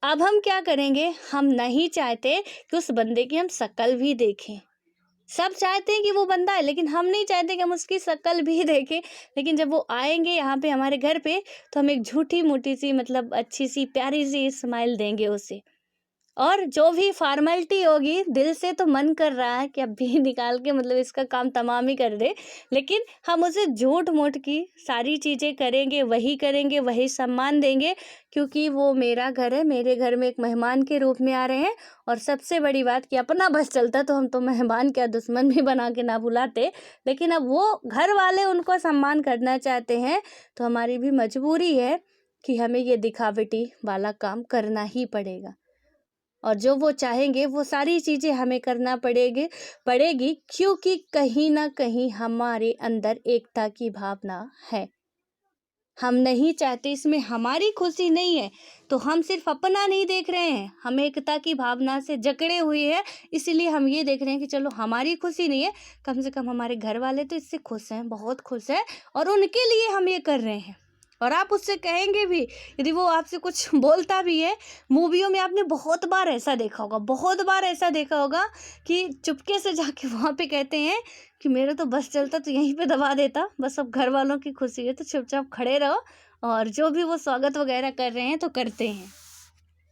अब हम क्या करेंगे, हम नहीं चाहते कि उस बंदे की हम शक्ल भी देखें। सब चाहते हैं कि वो बंदा है, लेकिन हम नहीं चाहते कि हम उसकी शक्ल भी देखें। लेकिन जब वो आएंगे यहाँ पे हमारे घर पे, तो हम एक झूठी मोटी सी, मतलब अच्छी सी प्यारी सी स्माइल देंगे उसे, और जो भी फॉर्मेलिटी होगी, दिल से तो मन कर रहा है कि अभी निकाल के मतलब इसका काम तमाम ही कर दे, लेकिन हम उसे झूठ मूठ की सारी चीज़ें करेंगे, वही सम्मान देंगे, क्योंकि वो मेरा घर है, मेरे घर में एक मेहमान के रूप में आ रहे हैं। और सबसे बड़ी बात कि अपना बस चलता तो हम तो मेहमान क्या दुश्मन भी बना के ना बुलाते, लेकिन अब वो घर वाले उनको सम्मान करना चाहते हैं, तो हमारी भी मजबूरी है कि हमें ये दिखावटी वाला काम करना ही पड़ेगा। और जो वो चाहेंगे वो सारी चीज़ें हमें करना पड़ेगी, क्योंकि कहीं ना कहीं हमारे अंदर एकता की भावना है। हम नहीं चाहते, इसमें हमारी खुशी नहीं है, तो हम सिर्फ अपना नहीं देख रहे हैं, हम एकता की भावना से जकड़े हुए हैं। इसलिए हम ये देख रहे हैं कि चलो हमारी खुशी नहीं है, कम से कम हमारे घर वाले तो इससे खुश हैं, बहुत खुश हैं, और उनके लिए हम ये कर रहे हैं। और आप उससे कहेंगे भी, यदि वो आपसे कुछ बोलता भी है, मूवियों में आपने बहुत बार ऐसा देखा होगा कि चुपके से जाके वहाँ पे कहते हैं कि मेरा तो बस चलता तो यहीं पे दबा देता, बस अब घर वालों की खुशी है तो चुपचाप खड़े रहो, और जो भी वो स्वागत वगैरह कर रहे हैं तो करते हैं।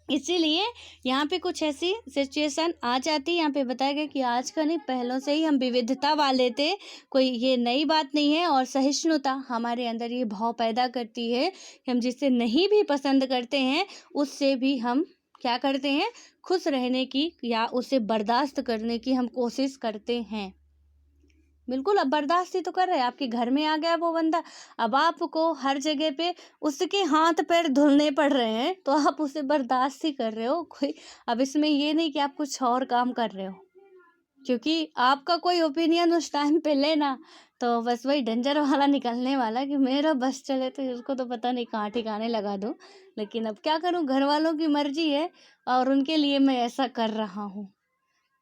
इसीलिए यहाँ पे कुछ ऐसी सिचुएशन आ जाती है। यहाँ पे बताया गया कि आज का नहीं, पहलों से ही हम विविधता वाले थे, कोई ये नई बात नहीं है। और सहिष्णुता हमारे अंदर ये भाव पैदा करती है कि हम जिसे नहीं भी पसंद करते हैं उससे भी हम क्या करते हैं, खुश रहने की या उसे बर्दाश्त करने की हम कोशिश करते हैं। बिल्कुल, अब बर्दाश्त ही तो कर रहे हैं, आपके घर में आ गया वो बंदा, अब आपको हर जगह पे उसके हाथ पैर धुलने पड़ रहे हैं, तो आप उसे बर्दाश्त ही कर रहे हो। कोई अब इसमें ये नहीं कि आप कुछ और काम कर रहे हो, क्योंकि आपका कोई ओपिनियन उस टाइम पे लेना तो बस वही डेंजर वाला निकलने वाला कि मेरा बस चले तो उसको तो पता नहीं कहाँ ठिकाने लगा दूँ। लेकिन अब क्या करूँ, घर वालों की मर्जी है और उनके लिए मैं ऐसा कर रहा हूँ।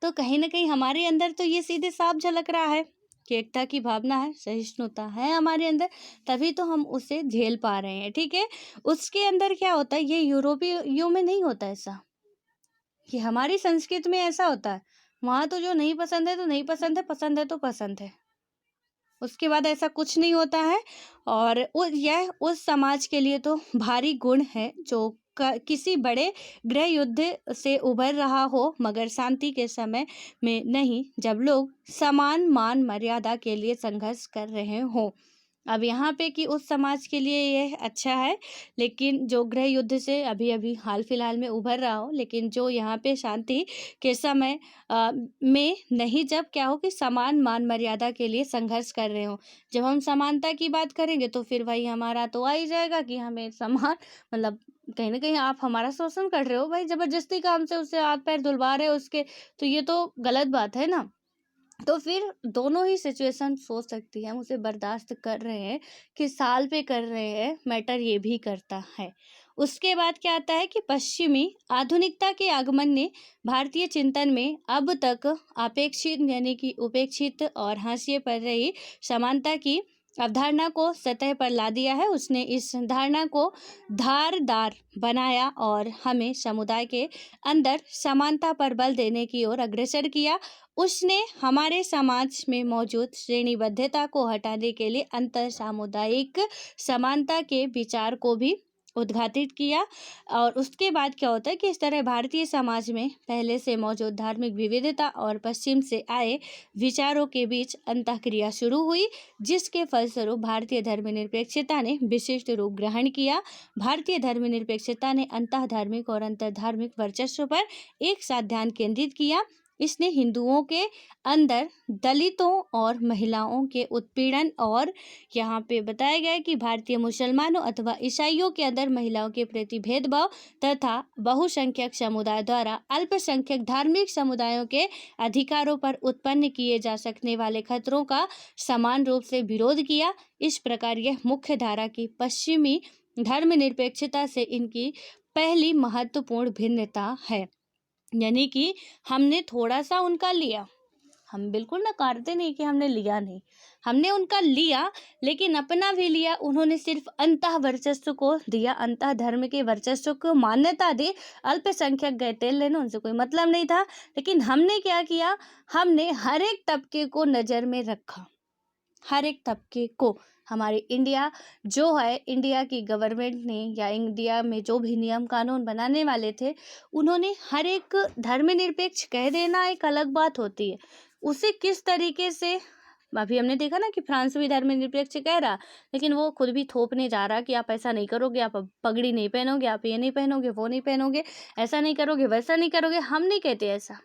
तो कहीं न कहीं हमारे अंदर तो ये सीधे साफ झलक रहा है कि एकता की भावना है, सहिष्णुता है हमारे अंदर, तभी तो हम उसे झेल पा रहे हैं, ठीक है? उसके अंदर क्या होता है, ये यूरोपीयों में नहीं होता ऐसा, कि हमारी संस्कृति में ऐसा होता है। वहाँ तो जो नहीं पसंद है तो नहीं पसंद है, पसंद है तो पसंद है। उसके बाद ऐसा कुछ नहीं होता है और यह उस समाज के लिए तो भारी गुण है जो किसी बड़े गृह युद्ध से उभर रहा हो, मगर शांति के समय में नहीं, जब लोग समान मान मर्यादा के लिए संघर्ष कर रहे हों। अब यहाँ पे कि उस समाज के लिए यह अच्छा है, लेकिन जो गृह युद्ध से अभी अभी हाल फिलहाल में उभर रहा हो, लेकिन जो यहाँ पे शांति के समय में नहीं, जब क्या हो कि समान मान मर्यादा के लिए संघर्ष कर रहे हो। जब हम समानता की बात करेंगे तो फिर वही हमारा तो आ ही जाएगा कि हमें समान, मतलब कहीं ना कहीं आप हमारा शोषण कर रहे हो भाई, जबरदस्ती काम से उससे हाथ पैर धुलवा रहे हो उसके, तो ये तो गलत बात है ना। तो फिर दोनों ही सिचुएशन सोच सकती है, हम उसे बर्दाश्त कर रहे हैं कि साल पे कर रहे हैं, मैटर ये भी करता है। उसके बाद क्या आता है कि पश्चिमी आधुनिकता के आगमन ने भारतीय चिंतन में अब तक अपेक्षित यानी कि उपेक्षित और हाशिए पर रही समानता की अवधारणा को सतह पर ला दिया है। उसने इस धारणा को धारदार बनाया और हमें समुदाय के अंदर समानता पर बल देने की ओर अग्रसर किया। उसने हमारे समाज में मौजूद श्रेणीबद्धता को हटाने के लिए अंतर सामुदायिक समानता के विचार को भी उद्घाटित किया। और उसके बाद क्या होता है कि इस तरह भारतीय समाज में पहले से मौजूद धार्मिक विविधता और पश्चिम से आए विचारों के बीच अंतःक्रिया शुरू हुई, जिसके फलस्वरूप भारतीय धर्मनिरपेक्षता ने विशिष्ट रूप ग्रहण किया। भारतीय धर्मनिरपेक्षता ने अंतः धार्मिक और अंतर धार्मिक वर्चस्व पर एक साथ ध्यान केंद्रित किया। इसने हिंदुओं के अंदर दलितों और महिलाओं के उत्पीड़न, और यहाँ पे बताया गया है कि भारतीय मुसलमानों अथवा ईसाइयों के अंदर महिलाओं के प्रति भेदभाव तथा बहुसंख्यक समुदाय द्वारा अल्पसंख्यक धार्मिक समुदायों के अधिकारों पर उत्पन्न किए जा सकने वाले खतरों का समान रूप से विरोध किया। इस प्रकार यह मुख्य धारा की पश्चिमी धर्मनिरपेक्षता से इनकी पहली महत्वपूर्ण भिन्नता है। यानी कि हमने थोड़ा सा उनका लिया, हम बिल्कुल नकारते नहीं कि हमने लिया नहीं, हमने उनका लिया, लेकिन अपना भी लिया। उन्होंने सिर्फ अंतः वर्चस्व को दिया, अंतः धर्म के वर्चस्व को मान्यता दी, अल्पसंख्यक गए तेल लेने, उनसे कोई मतलब नहीं था। लेकिन हमने क्या किया, हमने हर एक तबके को नज़र में रखा, हर एक तबके को। हमारे इंडिया जो है, इंडिया की गवर्नमेंट ने या इंडिया में जो भी नियम कानून बनाने वाले थे, उन्होंने हर एक धर्मनिरपेक्ष कह देना एक अलग बात होती है, उसे किस तरीके से, अभी हमने देखा ना कि फ्रांस भी धर्मनिरपेक्ष कह रहा, लेकिन वो खुद भी थोपने जा रहा कि आप ऐसा नहीं करोगे, आप पगड़ी नहीं पहनोगे, आप ये नहीं पहनोगे, वो नहीं पहनोगे, ऐसा नहीं करोगे, वैसा नहीं करोगे। हम नहीं कहते ऐसा,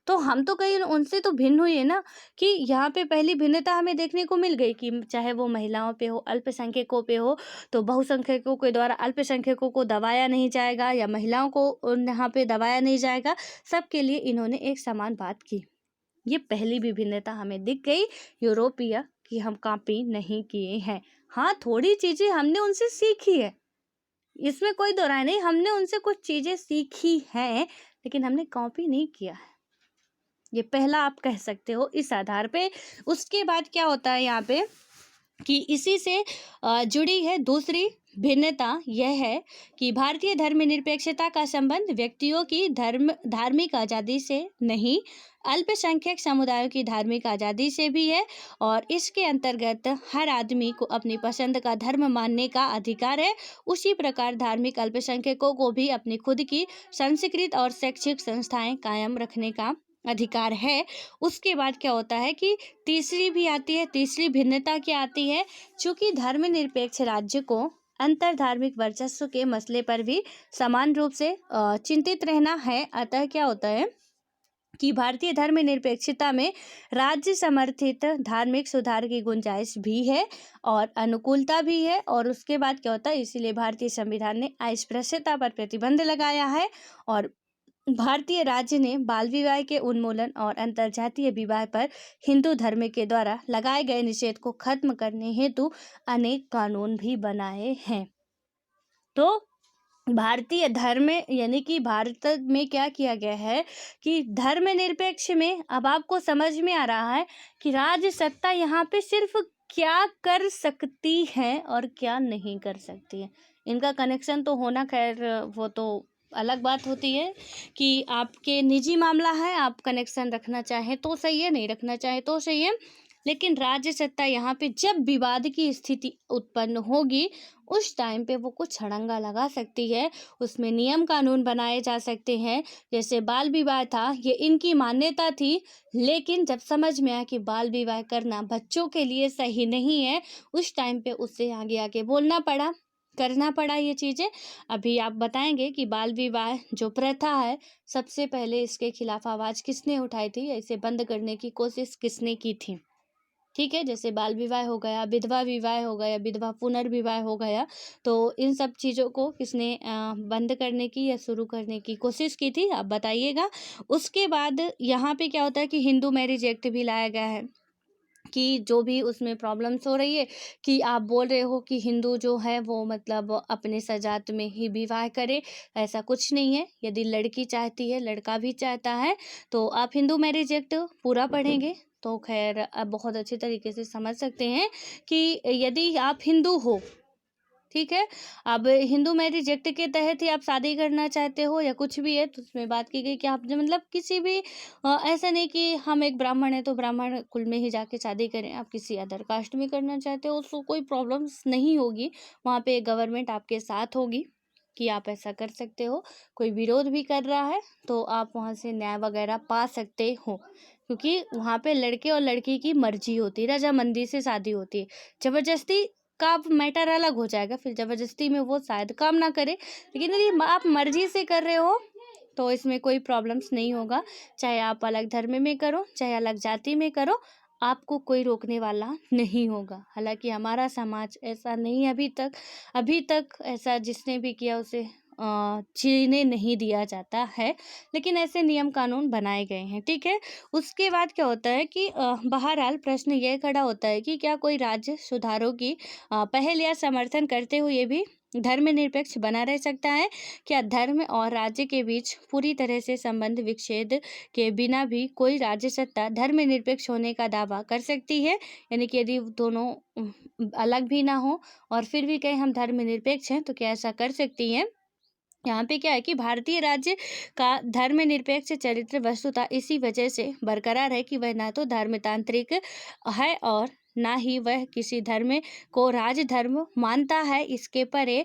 तो हम तो कहीं उनसे तो भिन्न हुए ना, कि यहाँ पे पहली भिन्नता हमें देखने को मिल गई कि चाहे वो महिलाओं पे हो, अल्पसंख्यकों पे हो, तो बहुसंख्यकों के द्वारा अल्पसंख्यकों को दबाया नहीं जाएगा या महिलाओं को यहाँ पे दबाया नहीं जाएगा, सबके लिए इन्होंने एक समान बात की। ये पहली भी भिन्नता हमें दिख गई यूरोपीय, कि हम कॉपी नहीं किए हैं। हाँ, थोड़ी चीज़ें हमने उनसे सीखी है, इसमें कोई दो राय नहीं, हमने उनसे कुछ चीज़ें सीखी हैं, लेकिन हमने कॉपी नहीं किया है। ये पहला आप कह सकते हो इस आधार पे। उसके बाद क्या होता है यहाँ पे कि इसी से जुड़ी है दूसरी भिन्नता, यह है कि भारतीय धर्मनिरपेक्षता का संबंध व्यक्तियों की धार्मिक आज़ादी से नहीं, अल्पसंख्यक समुदायों की धार्मिक आज़ादी से भी है। और इसके अंतर्गत हर आदमी को अपनी पसंद का धर्म मानने का अधिकार है। उसी प्रकार धार्मिक अल्पसंख्यकों को भी अपनी खुद की संस्कृत और शैक्षिक संस्थाएं कायम रखने का अधिकार है। उसके बाद क्या होता है कि तीसरी भी आती है, तीसरी भिन्नता क्या आती है, चूंकि धर्मनिरपेक्ष राज्य को अंतर धार्मिक वर्चस्व के मसले पर भी समान रूप से चिंतित रहना है। अतः क्या होता है कि भारतीय धर्मनिरपेक्षता में राज्य समर्थित धार्मिक सुधार की गुंजाइश भी है और अनुकूलता भी है। और उसके बाद क्या होता है, इसीलिए भारतीय संविधान ने अस्पृश्यता पर प्रतिबंध लगाया है और भारतीय राज्य ने बाल विवाह के उन्मूलन और अंतरजातीय विवाह पर हिंदू धर्म के द्वारा लगाए गए निषेध को खत्म करने हेतु अनेक कानून भी बनाए हैं। तो भारतीय धर्म यानी कि भारत में क्या किया गया है कि धर्मनिरपेक्ष में अब आपको समझ में आ रहा है कि राज्य सत्ता यहाँ पे सिर्फ क्या कर सकती है और क्या नहीं कर सकती है। इनका कनेक्शन तो होना, खैर वो तो अलग बात होती है कि आपके निजी मामला है, आप कनेक्शन रखना चाहें तो सही है, नहीं रखना चाहें तो सही है। लेकिन राज्य सत्ता यहाँ पे जब विवाद की स्थिति उत्पन्न होगी उस टाइम पे वो कुछ छड़ंगा लगा सकती है, उसमें नियम कानून बनाए जा सकते हैं। जैसे बाल विवाह था, ये इनकी मान्यता थी, लेकिन जब समझ में आया कि बाल विवाह करना बच्चों के लिए सही नहीं है, उस टाइम पे उससे आगे आगे बोलना पड़ा, करना पड़ा ये चीज़ें। अभी आप बताएंगे कि बाल विवाह जो प्रथा है, सबसे पहले इसके खिलाफ आवाज़ किसने उठाई थी, इसे बंद करने की कोशिश किसने की थी। ठीक है, जैसे बाल विवाह हो गया, विधवा विवाह हो गया, विधवा पुनर्विवाह हो गया, तो इन सब चीज़ों को किसने बंद करने की या शुरू करने की कोशिश की थी, आप बताइएगा। उसके बाद यहाँ पे क्या होता है कि हिंदू मैरिज एक्ट भी लाया गया है कि जो भी उसमें प्रॉब्लम्स हो रही है कि आप बोल रहे हो कि हिंदू जो है वो मतलब अपने सजात में ही विवाह करे, ऐसा कुछ नहीं है। यदि लड़की चाहती है, लड़का भी चाहता है, तो आप हिंदू मैरिज एक्ट पूरा पढ़ेंगे तो खैर आप बहुत अच्छे तरीके से समझ सकते हैं कि यदि आप हिंदू हो, ठीक है, अब हिंदू मैरिज एक्ट के तहत ही आप शादी करना चाहते हो या कुछ भी है, तो उसमें बात की गई कि आप जो मतलब किसी भी ऐसा नहीं कि हम एक ब्राह्मण है तो ब्राह्मण कुल में ही जाके शादी करें, आप किसी अदर कास्ट में करना चाहते हो तो कोई प्रॉब्लम्स नहीं होगी। वहाँ पे गवर्नमेंट आपके साथ होगी कि आप ऐसा कर सकते हो। कोई विरोध भी कर रहा है तो आप वहाँ से न्याय वगैरह पा सकते हो, क्योंकि वहाँ पे लड़के और लड़की की मर्जी होती है, रजामंदी से शादी होती है। जबरदस्ती का मैटर अलग हो जाएगा, फिर जबरदस्ती में वो शायद काम ना करे, लेकिन यदि आप मर्जी से कर रहे हो तो इसमें कोई प्रॉब्लम्स नहीं होगा। चाहे आप अलग धर्म में करो, चाहे अलग जाति में करो, आपको कोई रोकने वाला नहीं होगा। हालांकि हमारा समाज ऐसा नहीं है अभी तक ऐसा जिसने भी किया उसे जीने नहीं दिया जाता है, लेकिन ऐसे नियम कानून बनाए गए हैं। ठीक है, उसके बाद क्या होता है कि बहरहाल प्रश्न ये खड़ा होता है कि क्या कोई राज्य सुधारों की पहल या समर्थन करते हुए भी धर्मनिरपेक्ष बना रह सकता है? क्या धर्म और राज्य के बीच पूरी तरह से संबंध विच्छेद के बिना भी कोई राज्य सत्ता धर्मनिरपेक्ष होने का दावा कर सकती है? यानी कि यदि दोनों अलग भी ना हो और फिर भी कहें हम धर्मनिरपेक्ष हैं, तो क्या ऐसा कर सकती है? यहाँ पे क्या है कि भारतीय राज्य का धर्मनिरपेक्ष चरित्र वस्तुतः इसी वजह से बरकरार है कि वह ना तो धर्मतांत्रिक है और ना ही वह किसी धर्म को राजधर्म मानता है। इसके परे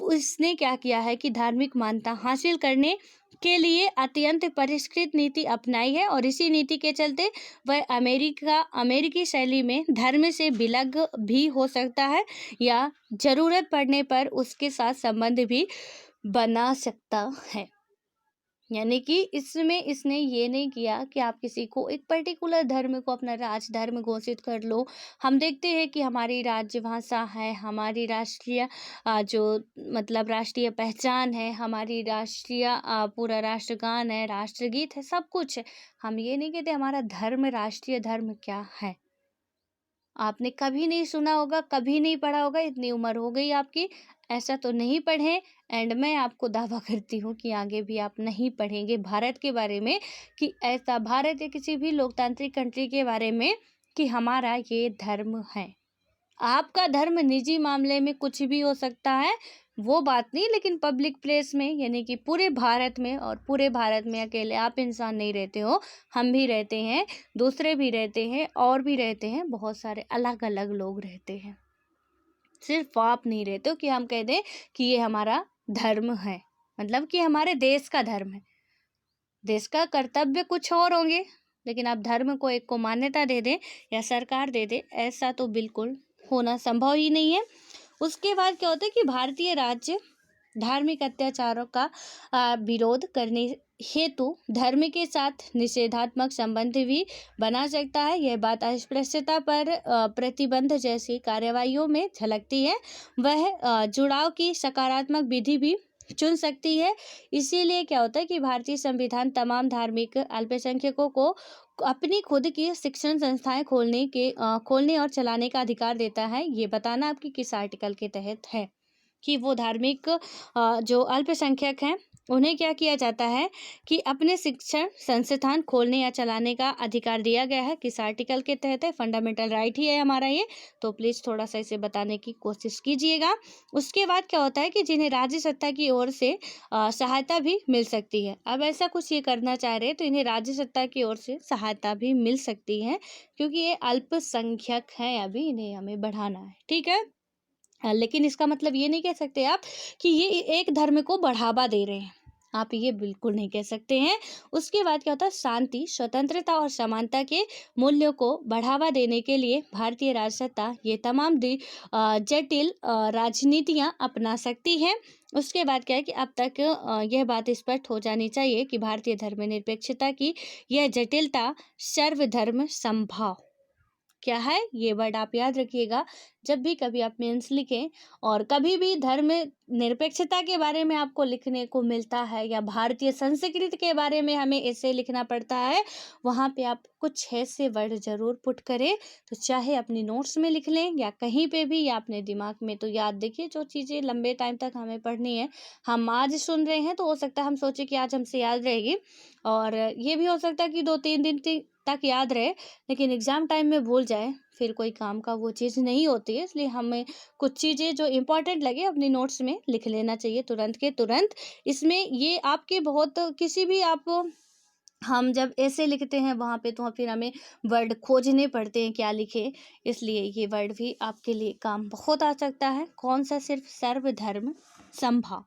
उसने क्या किया है कि धार्मिक मान्यता हासिल करने के लिए अत्यंत परिष्कृत नीति अपनाई है और इसी नीति के चलते वह अमेरिकी शैली में धर्म से विलग भी हो सकता है या जरूरत पड़ने पर उसके साथ संबंध भी बना सकता है। यानी कि इसमें इसने ये नहीं किया कि आप किसी को एक पर्टिकुलर धर्म को अपना राजधर्म घोषित कर लो। हम देखते हैं कि हमारी राजभाषा है, हमारी राष्ट्रीय जो मतलब राष्ट्रीय पहचान है, हमारी राष्ट्रीय पूरा राष्ट्रगान है, राष्ट्रगीत है, सब कुछ है। हम ये नहीं कहते हमारा धर्म, राष्ट्रीय धर्म क्या है। आपने कभी नहीं सुना होगा, कभी नहीं पढ़ा होगा, इतनी उम्र हो गई आपकी, ऐसा तो नहीं पढ़े। एंड मैं आपको दावा करती हूँ कि आगे भी आप नहीं पढ़ेंगे भारत के बारे में कि ऐसा भारत या किसी भी लोकतांत्रिक कंट्री के बारे में कि हमारा ये धर्म है। आपका धर्म निजी मामले में कुछ भी हो सकता है, वो बात नहीं, लेकिन पब्लिक प्लेस में यानी कि पूरे भारत में, और पूरे भारत में अकेले आप इंसान नहीं रहते हो, हम भी रहते हैं, दूसरे भी रहते हैं, और भी रहते हैं, बहुत सारे अलग अलग लोग रहते हैं। सिर्फ आप नहीं रहते हो कि हम कह दें कि ये हमारा धर्म है, मतलब कि हमारे देश का धर्म है। देश का कर्तव्य कुछ और होंगे, लेकिन आप धर्म को एक को मान्यता दे दें या सरकार दे दे, ऐसा तो बिल्कुल होना संभव ही नहीं है। उसके बाद क्या होता है कि भारतीय राज्य धार्मिक अत्याचारों का विरोध करने हेतु धर्म के साथ निषेधात्मक संबंध भी बना सकता है। यह बात अस्पृश्यता पर प्रतिबंध जैसी कार्यवाहियों में झलकती है। वह जुड़ाव की सकारात्मक विधि भी चुन सकती है। इसीलिए क्या होता है कि भारतीय संविधान तमाम धार्मिक अल्पसंख्यकों को अपनी खुद की शिक्षण संस्थाएं खोलने और चलाने का अधिकार देता है। ये बताना आपकी किस आर्टिकल के तहत है कि वो धार्मिक जो अल्पसंख्यक हैं उन्हें क्या किया जाता है कि अपने शिक्षण संस्थान खोलने या चलाने का अधिकार दिया गया है। किस आर्टिकल के तहत है? फंडामेंटल राइट ही है हमारा ये, तो प्लीज़ थोड़ा सा इसे बताने की कोशिश कीजिएगा। उसके बाद क्या होता है कि जिन्हें राज्य सत्ता की ओर से सहायता भी मिल सकती है। अब ऐसा कुछ ये करना चाह रहे हैं तो इन्हें राज्य सत्ता की ओर से सहायता भी मिल सकती है, क्योंकि ये अल्पसंख्यक हैं, अभी इन्हें हमें बढ़ाना है। ठीक है, लेकिन इसका मतलब ये नहीं कह सकते आप कि ये एक धर्म को बढ़ावा दे रहे हैं, आप ये बिल्कुल नहीं कह सकते हैं। उसके बाद क्या होता है? शांति, स्वतंत्रता और समानता के मूल्यों को बढ़ावा देने के लिए भारतीय राजसत्ता ये तमाम जटिल राजनीतियाँ अपना सकती है। उसके बाद क्या है कि अब तक यह बात स्पष्ट हो जानी चाहिए कि भारतीय धर्मनिरपेक्षता की यह जटिलता सर्वधर्म समभाव क्या है, ये वर्ड आप याद रखिएगा जब भी कभी आप मेंस लिखें और कभी भी धर्म निरपेक्षता के बारे में आपको लिखने को मिलता है या भारतीय संस्कृति के बारे में हमें ऐसे लिखना पड़ता है, वहाँ पे आप कुछ ऐसे वर्ड जरूर पुट करें। तो चाहे अपनी नोट्स में लिख लें या कहीं पे भी या अपने दिमाग में, तो याद देखिए जो चीज़ें लंबे टाइम तक हमें पढ़नी है, हम आज सुन रहे हैं तो हो सकता है हम सोचे कि आज हमसे याद रहेगी, और ये भी हो सकता है कि 2-3 दिन तक याद रहे, लेकिन एग्ज़ाम टाइम में भूल जाए, फिर कोई काम का वो चीज़ नहीं होती है। इसलिए हमें कुछ चीज़ें जो इम्पोर्टेंट लगे अपनी नोट्स में लिख लेना चाहिए तुरंत के तुरंत। इसमें ये आपके बहुत किसी भी आप हम जब ऐसे लिखते हैं वहाँ पे तो फिर हमें वर्ड खोजने पड़ते हैं क्या लिखे, इसलिए ये वर्ड भी आपके लिए काम बहुत आ सकता है। कौन सा? सिर्फ सर्वधर्म समभाव,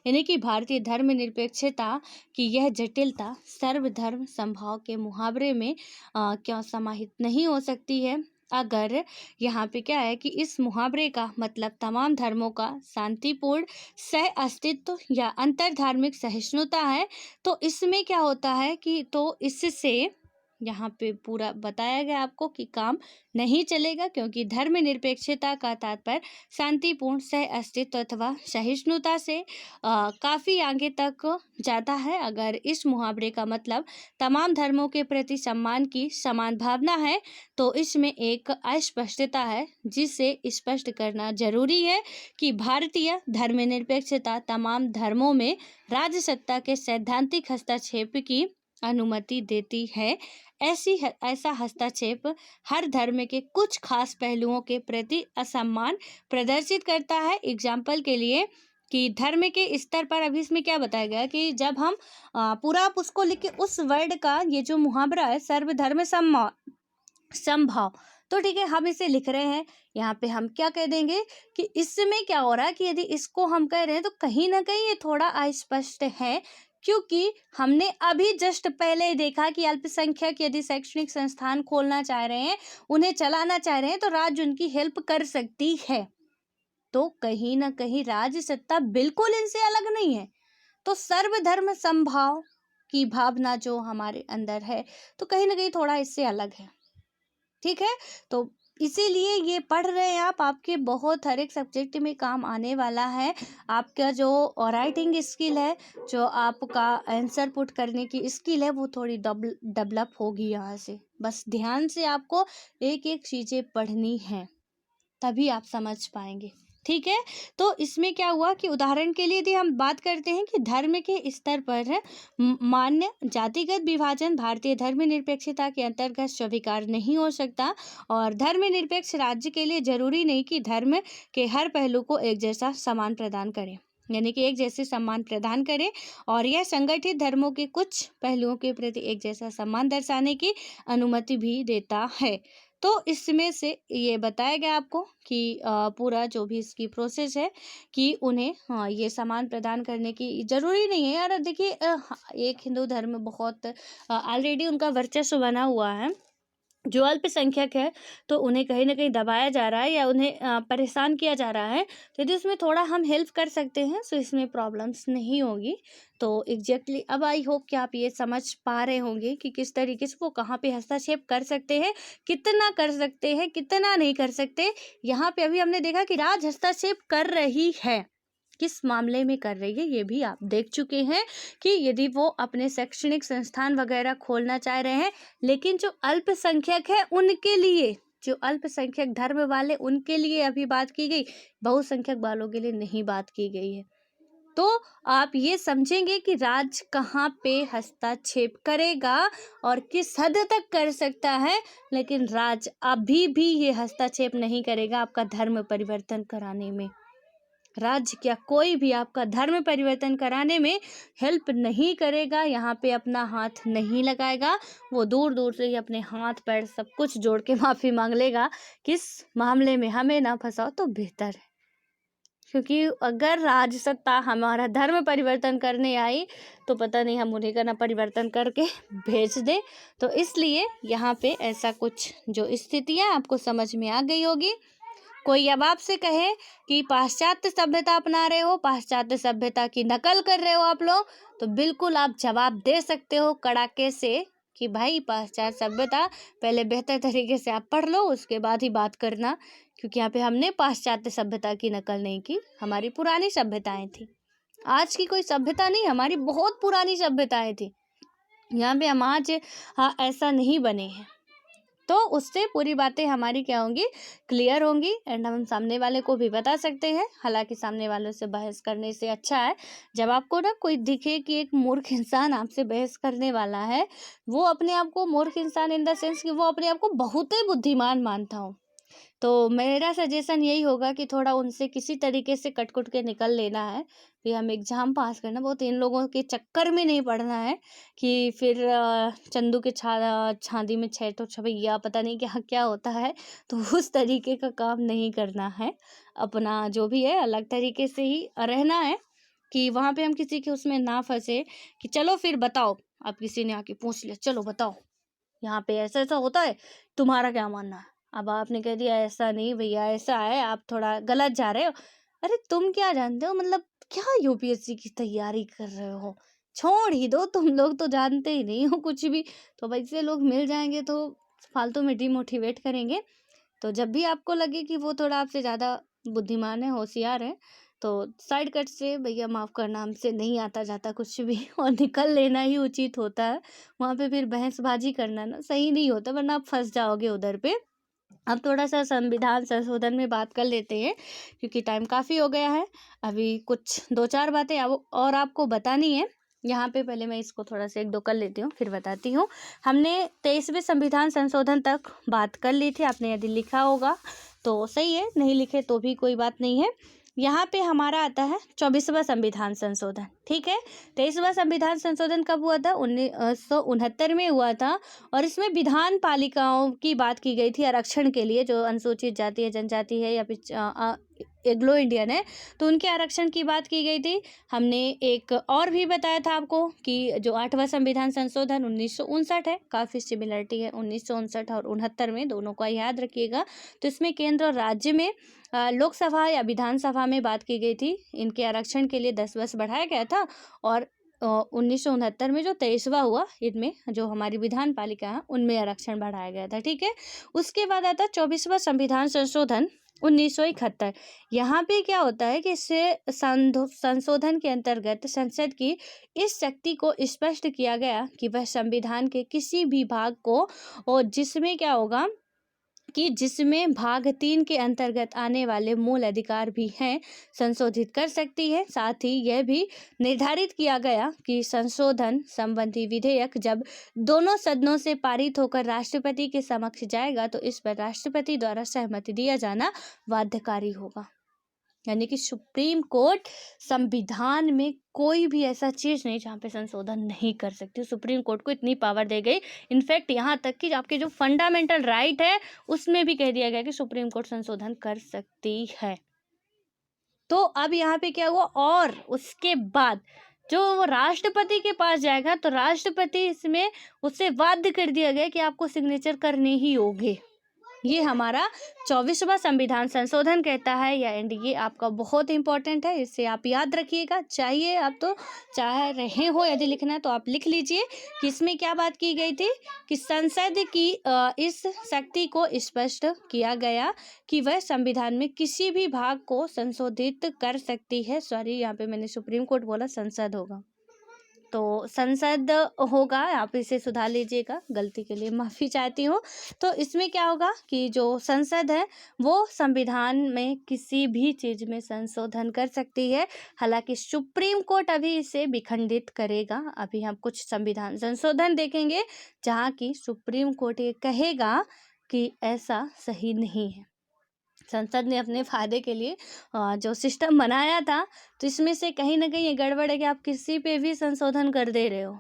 यानी कि भारतीय धर्मनिरपेक्षता की यह जटिलता सर्वधर्म समभाव के मुहावरे में क्यों समाहित नहीं हो सकती है? अगर यहाँ पे क्या है कि इस मुहावरे का मतलब तमाम धर्मों का शांतिपूर्ण सह अस्तित्व या अंतर धार्मिक सहिष्णुता है, तो इसमें क्या होता है कि तो इससे यहाँ पे पूरा बताया गया आपको कि काम नहीं चलेगा, क्योंकि धर्मनिरपेक्षता का तात्पर्य शांतिपूर्ण सह अस्तित्व अथवा सहिष्णुता से काफ़ी आगे तक जाता है। अगर इस मुहावरे का मतलब तमाम धर्मों के प्रति सम्मान की समान भावना है, तो इसमें एक अस्पष्टता है जिसे स्पष्ट करना जरूरी है कि भारतीय धर्मनिरपेक्षता तमाम धर्मों में राजसत्ता के सैद्धांतिक हस्तक्षेप की अनुमति देती है। ऐसा हस्तक्षेप हर धर्म के कुछ खास पहलुओं के प्रति असम्मान प्रदर्शित करता है। एग्जाम्पल के लिए कि धर्म के स्तर पर अभी इसमें क्या बताया गया कि जब हम पूरा आप उसको लिख के उस वर्ड का ये जो मुहावरा है सर्वधर्म समभाव, तो ठीक है हम इसे लिख रहे हैं, यहाँ पे हम क्या कह देंगे कि इसमें क्या हो रहा है कि यदि इसको हम कह रहे हैं तो कहीं ना कहीं ये थोड़ा अस्पष्ट है, क्योंकि हमने अभी जस्ट पहले ही देखा कि अल्पसंख्यक यदि शैक्षणिक संस्थान खोलना चाह रहे हैं, उन्हें चलाना चाह रहे हैं, तो राज्य उनकी हेल्प कर सकती है। तो कहीं ना कहीं राज्य सत्ता बिल्कुल इनसे अलग नहीं है। तो सर्वधर्म समभाव की भावना जो हमारे अंदर है, तो कहीं ना कहीं थोड़ा इससे अलग है। ठीक है, तो इसीलिए ये पढ़ रहे हैं आप, आपके बहुत हर एक सब्जेक्ट में काम आने वाला है। आपका जो राइटिंग स्किल है, जो आपका आंसर पुट करने की स्किल है, वो थोड़ी डेवलप होगी यहाँ से। बस ध्यान से आपको एक एक चीज़ें पढ़नी है, तभी आप समझ पाएंगे। ठीक है, तो इसमें क्या हुआ कि उदाहरण के लिए यदि हम बात करते हैं कि धर्म के स्तर पर मान्य जातिगत विभाजन भारतीय धर्मनिरपेक्षता के अंतर्गत स्वीकार नहीं हो सकता, और धर्मनिरपेक्ष राज्य के लिए जरूरी नहीं कि धर्म के हर पहलू को एक जैसा सम्मान प्रदान करें, यानी कि एक जैसे सम्मान प्रदान करें, और यह संगठित धर्मों के कुछ पहलुओं के प्रति एक जैसा सम्मान दर्शाने की अनुमति भी देता है। तो इसमें से ये बताया गया आपको कि पूरा जो भी इसकी प्रोसेस है कि उन्हें ये सामान प्रदान करने की ज़रूरी नहीं है। यार देखिए एक हिंदू धर्म बहुत ऑलरेडी उनका वर्चस्व बना हुआ है, जो अल्पसंख्यक है तो उन्हें कहीं न कहीं दबाया जा रहा है या उन्हें परेशान किया जा रहा है, तो यदि उसमें थोड़ा हम हेल्प कर सकते हैं तो इसमें प्रॉब्लम्स नहीं होगी। तो एग्ज़ैक्टली अब आई होप कि आप ये समझ पा रहे होंगे कि किस तरीके से वो कहाँ पे हस्तक्षेप कर सकते हैं, कितना कर सकते हैं, कितना नहीं कर सकते। यहाँ पे अभी हमने देखा कि राज हस्तक्षेप कर रही है, किस मामले में कर रही है ये भी आप देख चुके हैं कि यदि वो अपने शैक्षणिक संस्थान वगैरह खोलना चाह रहे हैं, लेकिन जो अल्पसंख्यक है उनके लिए, जो अल्पसंख्यक धर्म वाले उनके लिए अभी बात की गई, बहुसंख्यक वालों के लिए नहीं बात की गई है। तो आप ये समझेंगे कि राज कहाँ पे हस्तक्षेप करेगा और किस हद तक कर सकता है, लेकिन राज अभी भी ये हस्तक्षेप नहीं करेगा आपका धर्म परिवर्तन कराने में। राज्य क्या कोई भी आपका धर्म परिवर्तन कराने में हेल्प नहीं करेगा, यहाँ पे अपना हाथ नहीं लगाएगा। वो दूर दूर से ही अपने हाथ पैर सब कुछ जोड़ के माफ़ी मांग लेगा, किस मामले में हमें ना फंसाओ तो बेहतर है। क्योंकि अगर राज सत्ता हमारा धर्म परिवर्तन करने आई तो पता नहीं हम उन्हें का ना परिवर्तन करके भेज दें। तो इसलिए यहाँ पे ऐसा कुछ जो स्थितियाँ आपको समझ में आ गई होगी। कोई अब आपसे कहे कि पाश्चात्य सभ्यता अपना रहे हो, पाश्चात्य सभ्यता की नकल कर रहे हो आप लोग, तो बिल्कुल आप जवाब दे सकते हो कड़ाके से कि भाई पाश्चात्य सभ्यता पहले बेहतर तरीके से आप पढ़ लो, उसके बाद ही बात करना। क्योंकि यहाँ पे हमने पाश्चात्य सभ्यता की नकल नहीं की, हमारी पुरानी सभ्यताएं थी। आज की कोई सभ्यता नहीं, हमारी बहुत पुरानी सभ्यताएं थी। यहाँ पे हम आज ऐसा नहीं बने हैं, तो उससे पूरी बातें हमारी क्या होंगी, क्लियर होंगी एंड हम सामने वाले को भी बता सकते हैं। हालांकि सामने वालों से बहस करने से अच्छा है जब आपको ना कोई दिखे कि एक मूर्ख इंसान आपसे बहस करने वाला है, वो अपने आप को मूर्ख इंसान इन द सेंस कि वो अपने आप को बहुत ही बुद्धिमान मानता हो, तो मेरा सजेशन यही होगा कि थोड़ा उनसे किसी तरीके से कट कुट के निकल लेना है कि हम एग्ज़ाम पास करना, बहुत इन लोगों के चक्कर में नहीं पड़ना है कि फिर चंदू के छांदी में छह तो छवैया पता नहीं क्या क्या होता है, तो उस तरीके का काम नहीं करना है। अपना जो भी है अलग तरीके से ही रहना है कि वहाँ पे हम किसी के उसमें ना फंसे कि चलो फिर बताओ, अब किसी ने आके पूछ लिया चलो बताओ यहाँ पे ऐसा ऐसा होता है, तुम्हारा क्या मानना है। अब आपने कह दिया ऐसा नहीं भैया ऐसा है, आप थोड़ा गलत जा रहे हो। अरे तुम क्या जानते हो, मतलब क्या यूपीएससी की तैयारी कर रहे हो, छोड़ ही दो, तुम लोग तो जानते ही नहीं हो कुछ भी। तो वैसे लोग मिल जाएंगे तो फालतू में डिमोटिवेट करेंगे। तो जब भी आपको लगे कि वो थोड़ा आपसे ज़्यादा बुद्धिमान है, होशियार है, तो साइड कट से भैया माफ़ करना हमसे नहीं आता जाता कुछ भी और निकल लेना ही उचित होता है। वहाँ पे फिर बहसबाजी करना ना सही नहीं होता, वरना आप फंस जाओगे उधर पे। अब थोड़ा सा संविधान संशोधन में बात कर लेते हैं क्योंकि टाइम काफ़ी हो गया है। अभी कुछ दो चार बातें और आपको बतानी है। यहाँ पे पहले मैं इसको थोड़ा सा एक दो कर लेती हूँ फिर बताती हूँ। हमने 23वें संविधान संशोधन तक बात कर ली थी, आपने यदि लिखा होगा तो सही है, नहीं लिखे तो भी कोई बात नहीं है। यहाँ पे हमारा आता है 24वां संविधान संशोधन, ठीक है। 23वां संविधान संशोधन कब हुआ था, 1969 में हुआ था और इसमें विधान पालिकाओं की बात की गई थी आरक्षण के लिए, जो अनुसूचित जाति है, जनजाति है या फिर एग्लो इंडियन है, तो उनके आरक्षण की बात की गई थी। हमने एक और भी बताया था आपको कि जो 8वां संविधान संशोधन 1959 है, काफ़ी सिमिलरिटी है 1959 और 69 में, दोनों का याद रखिएगा। तो इसमें केंद्र और राज्य में लोकसभा या विधानसभा में बात की गई थी, इनके आरक्षण के लिए 10 वर्ष बढ़ाया गया था। और 1969 में जो 23वां हुआ, इनमें जो हमारी विधान पालिका है उनमें आरक्षण बढ़ाया गया था, ठीक है। उसके बाद आता 24वां संविधान संशोधन 1971। यहाँ पे क्या होता है कि इससे संशोधन के अंतर्गत संसद की इस शक्ति को स्पष्ट किया गया कि वह संविधान के किसी भी भाग को, और जिसमें क्या होगा कि जिसमें भाग 3 के अंतर्गत आने वाले मूल अधिकार भी हैं, संशोधित कर सकती है। साथ ही यह भी निर्धारित किया गया कि संशोधन संबंधी विधेयक जब दोनों सदनों से पारित होकर राष्ट्रपति के समक्ष जाएगा तो इस पर राष्ट्रपति द्वारा सहमति दिया जाना बाध्यकारी होगा। यानी कि सुप्रीम कोर्ट संविधान में कोई भी ऐसा चीज़ नहीं जहाँ पे संशोधन नहीं कर सकती, सुप्रीम कोर्ट को इतनी पावर दे गई। इनफैक्ट यहाँ तक कि आपके जो फंडामेंटल राइट है उसमें भी कह दिया गया कि सुप्रीम कोर्ट संशोधन कर सकती है। तो अब यहाँ पे क्या हुआ, और उसके बाद जो वो राष्ट्रपति के पास जाएगा तो राष्ट्रपति इसमें उससे बाध्य कर दिया गया कि आपको सिग्नेचर करने ही होंगे। ये हमारा 24वां संविधान संशोधन कहता है या एंड ये आपका बहुत इंपॉर्टेंट है, इसे आप याद रखिएगा। चाहिए आप तो चाह रहे हो यदि लिखना है तो आप लिख लीजिए कि इसमें क्या बात की गई थी कि संसद की इस शक्ति को स्पष्ट किया गया कि वह संविधान में किसी भी भाग को संशोधित कर सकती है। सॉरी, यहाँ पे मैंने सुप्रीम कोर्ट बोला, संसद होगा तो संसद होगा, आप इसे सुधार लीजिएगा, गलती के लिए माफ़ी चाहती हूँ। तो इसमें क्या होगा कि जो संसद है वो संविधान में किसी भी चीज़ में संशोधन कर सकती है। हालांकि सुप्रीम कोर्ट अभी इसे विखंडित करेगा। अभी हम कुछ संविधान संशोधन देखेंगे जहाँ की सुप्रीम कोर्ट ये कहेगा कि ऐसा सही नहीं है। संसद ने अपने फायदे के लिए जो सिस्टम बनाया था तो इसमें से कहीं ना कहीं ये गड़बड़ है कि आप किसी पे भी संशोधन कर दे रहे हो,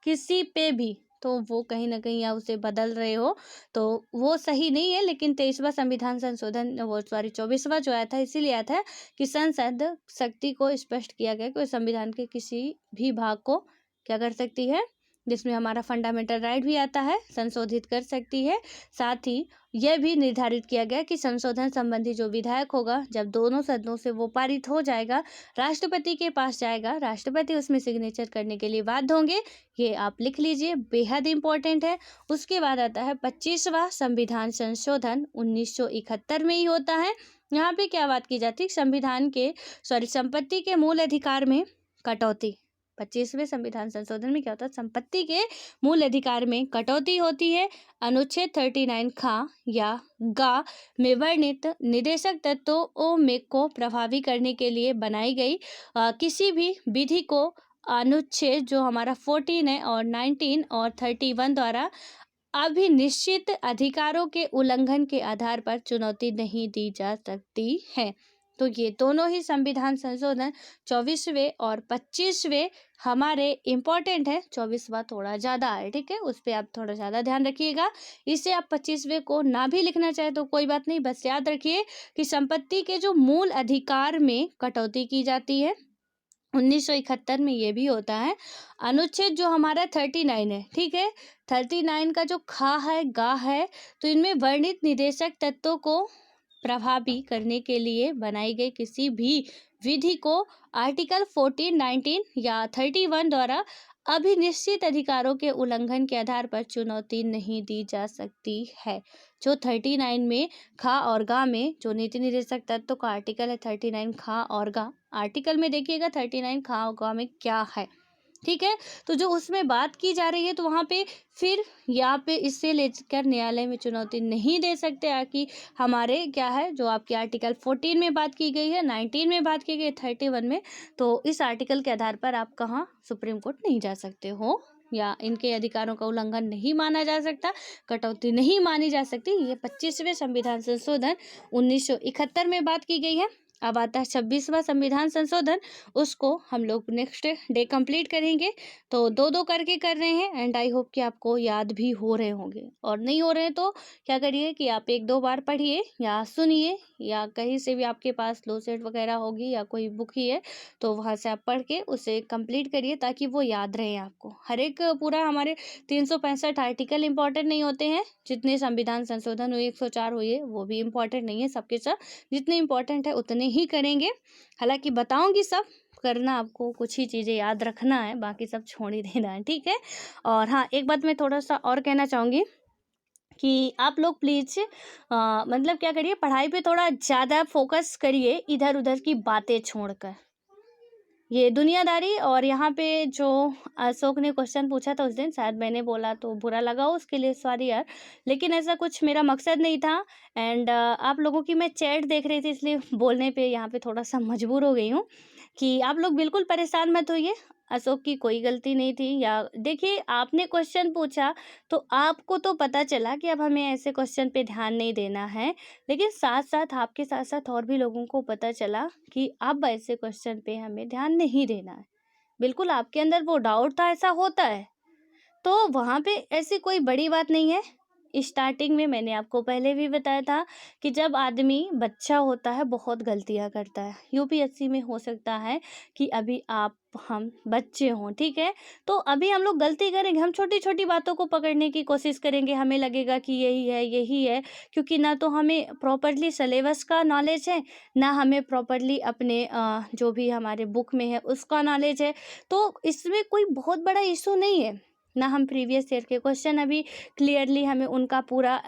किसी पे भी, तो वो कहीं ना कहीं या उसे बदल रहे हो तो वो सही नहीं है। लेकिन 23वां संविधान संशोधन वो सॉरी 24वां जो आया था इसीलिए आया था कि संसद शक्ति को स्पष्ट किया गया कि वो संविधान के किसी भी भाग को क्या कर सकती है, जिसमें हमारा फंडामेंटल राइट भी आता है, संशोधित कर सकती है। साथ ही यह भी निर्धारित किया गया कि संशोधन संबंधी जो विधेयक होगा जब दोनों सदनों से वो पारित हो जाएगा राष्ट्रपति के पास जाएगा, राष्ट्रपति उसमें सिग्नेचर करने के लिए बाध्य होंगे। ये आप लिख लीजिए, बेहद इंपॉर्टेंट है। उसके बाद आता है 25वां संविधान संशोधन 1971 में ही होता है। यहाँ पे क्या बात की जाती है, संविधान के संपत्ति के मूल अधिकार में कटौती। 25वें संविधान संशोधन में क्या होता है, संपत्ति के मूल अधिकार में कटौती होती है। अनुच्छेद 39 खा या गा में वर्णित निदेशक तत्वों में को प्रभावी करने के लिए बनाई गई किसी भी विधि को अनुच्छेद जो हमारा 14 है और 19 और 31 द्वारा अभी निश्चित अधिकारों के उल्लंघन के आधार पर चुनौती नहीं दी जा सकती है। तो ये दोनों ही संविधान संशोधन 24वें और 25वें हमारे इम्पोर्टेंट है। 24वां थोड़ा ज़्यादा है, ठीक है, उस पर आप थोड़ा ज़्यादा ध्यान रखिएगा। इससे आप 25वें को ना भी लिखना चाहे तो कोई बात नहीं, बस याद रखिए कि संपत्ति के जो मूल अधिकार में कटौती की जाती है। 1971 में ये भी होता है। अनुच्छेद जो हमारा 39 है, ठीक है, 39 का जो खा है गा है तो इनमें वर्णित निदेशक तत्वों को प्रभावी करने के लिए बनाई गई किसी भी विधि को आर्टिकल 14, 19 या 31 द्वारा अभिनिश्चित अधिकारों के उल्लंघन के आधार पर चुनौती नहीं दी जा सकती है। जो 39 में खा और गा में जो नीति निर्देशक तत्व का आर्टिकल है 39 खा और गा, आर्टिकल में देखिएगा 39 खा और गा में क्या है, ठीक है। तो जो उसमें बात की जा रही है तो वहाँ पे फिर यहाँ पे इससे लेकर न्यायालय में चुनौती नहीं दे सकते कि हमारे क्या है जो आपकी आर्टिकल 14 में बात की गई है, 19 में बात की गई है, 31 में, तो इस आर्टिकल के आधार पर आप कहाँ सुप्रीम कोर्ट नहीं जा सकते हो या इनके अधिकारों का उल्लंघन नहीं माना जा सकता, कटौती नहीं मानी जा सकती। ये 25वें संविधान संशोधन 1971 में बात की गई है। अब आता है 26वां संविधान संशोधन, उसको हम लोग नेक्स्ट डे कंप्लीट करेंगे। तो दो दो करके कर रहे हैं एंड आई होप कि आपको याद भी हो रहे होंगे, और नहीं हो रहे हैं तो क्या करिए कि आप एक दो बार पढ़िए या सुनिए या कहीं से भी आपके पास लो सेट वगैरह होगी या कोई बुक ही है तो वहाँ से आप पढ़ के उसे कंप्लीट करिए ताकि वो याद रहे आपको। हर एक पूरा हमारे 365 आर्टिकल इंपॉर्टेंट नहीं होते हैं, जितने संविधान संशोधन हुए 104 हुए वो भी इम्पॉर्टेंट नहीं है, सबके सब जितने इम्पोर्टेंट है उतने ही करेंगे। हालांकि बताऊंगी सब करना, आपको कुछ ही चीज़ें याद रखना है, बाकी सब छोड़ ही देना है, ठीक है। और हाँ, एक बात मैं थोड़ा सा और कहना चाहूँगी कि आप लोग प्लीज़ मतलब क्या करिए, पढ़ाई पे थोड़ा ज़्यादा फोकस करिए, इधर उधर की बातें छोड़कर। ये दुनियादारी और यहाँ पे जो अशोक ने क्वेश्चन पूछा था उस दिन, शायद मैंने बोला तो बुरा लगा हो, उसके लिए सॉरी यार, लेकिन ऐसा कुछ मेरा मकसद नहीं था। एंड आप लोगों की मैं चैट देख रही थी इसलिए बोलने पे यहाँ पे थोड़ा सा मजबूर हो गई हूँ कि आप लोग बिल्कुल परेशान मत होइए, अशोक की कोई गलती नहीं थी। या देखिए, आपने क्वेश्चन पूछा तो आपको तो पता चला कि अब हमें ऐसे क्वेश्चन पे ध्यान नहीं देना है, लेकिन साथ साथ आपके साथ साथ और भी लोगों को पता चला कि अब ऐसे क्वेश्चन पे हमें ध्यान नहीं देना है। बिल्कुल आपके अंदर वो डाउट था, ऐसा होता है, तो वहाँ पे ऐसी कोई बड़ी बात नहीं है। स्टार्टिंग में मैंने आपको पहले भी बताया था कि जब आदमी बच्चा होता है बहुत गलतियां करता है। यूपीएससी में हो सकता है कि अभी हम बच्चे हों, ठीक है, तो अभी हम लोग गलती करेंगे, हम छोटी छोटी बातों को पकड़ने की कोशिश करेंगे, हमें लगेगा कि यही है, क्योंकि ना तो हमें प्रॉपरली सिलेबस का नॉलेज है, ना हमें प्रॉपरली अपने जो भी हमारे बुक में है उसका नॉलेज है। तो इसमें कोई बहुत बड़ा इशू नहीं है, ना हम प्रीवियस ईयर के क्वेश्चन अभी क्लियरली हमें उनका पूरा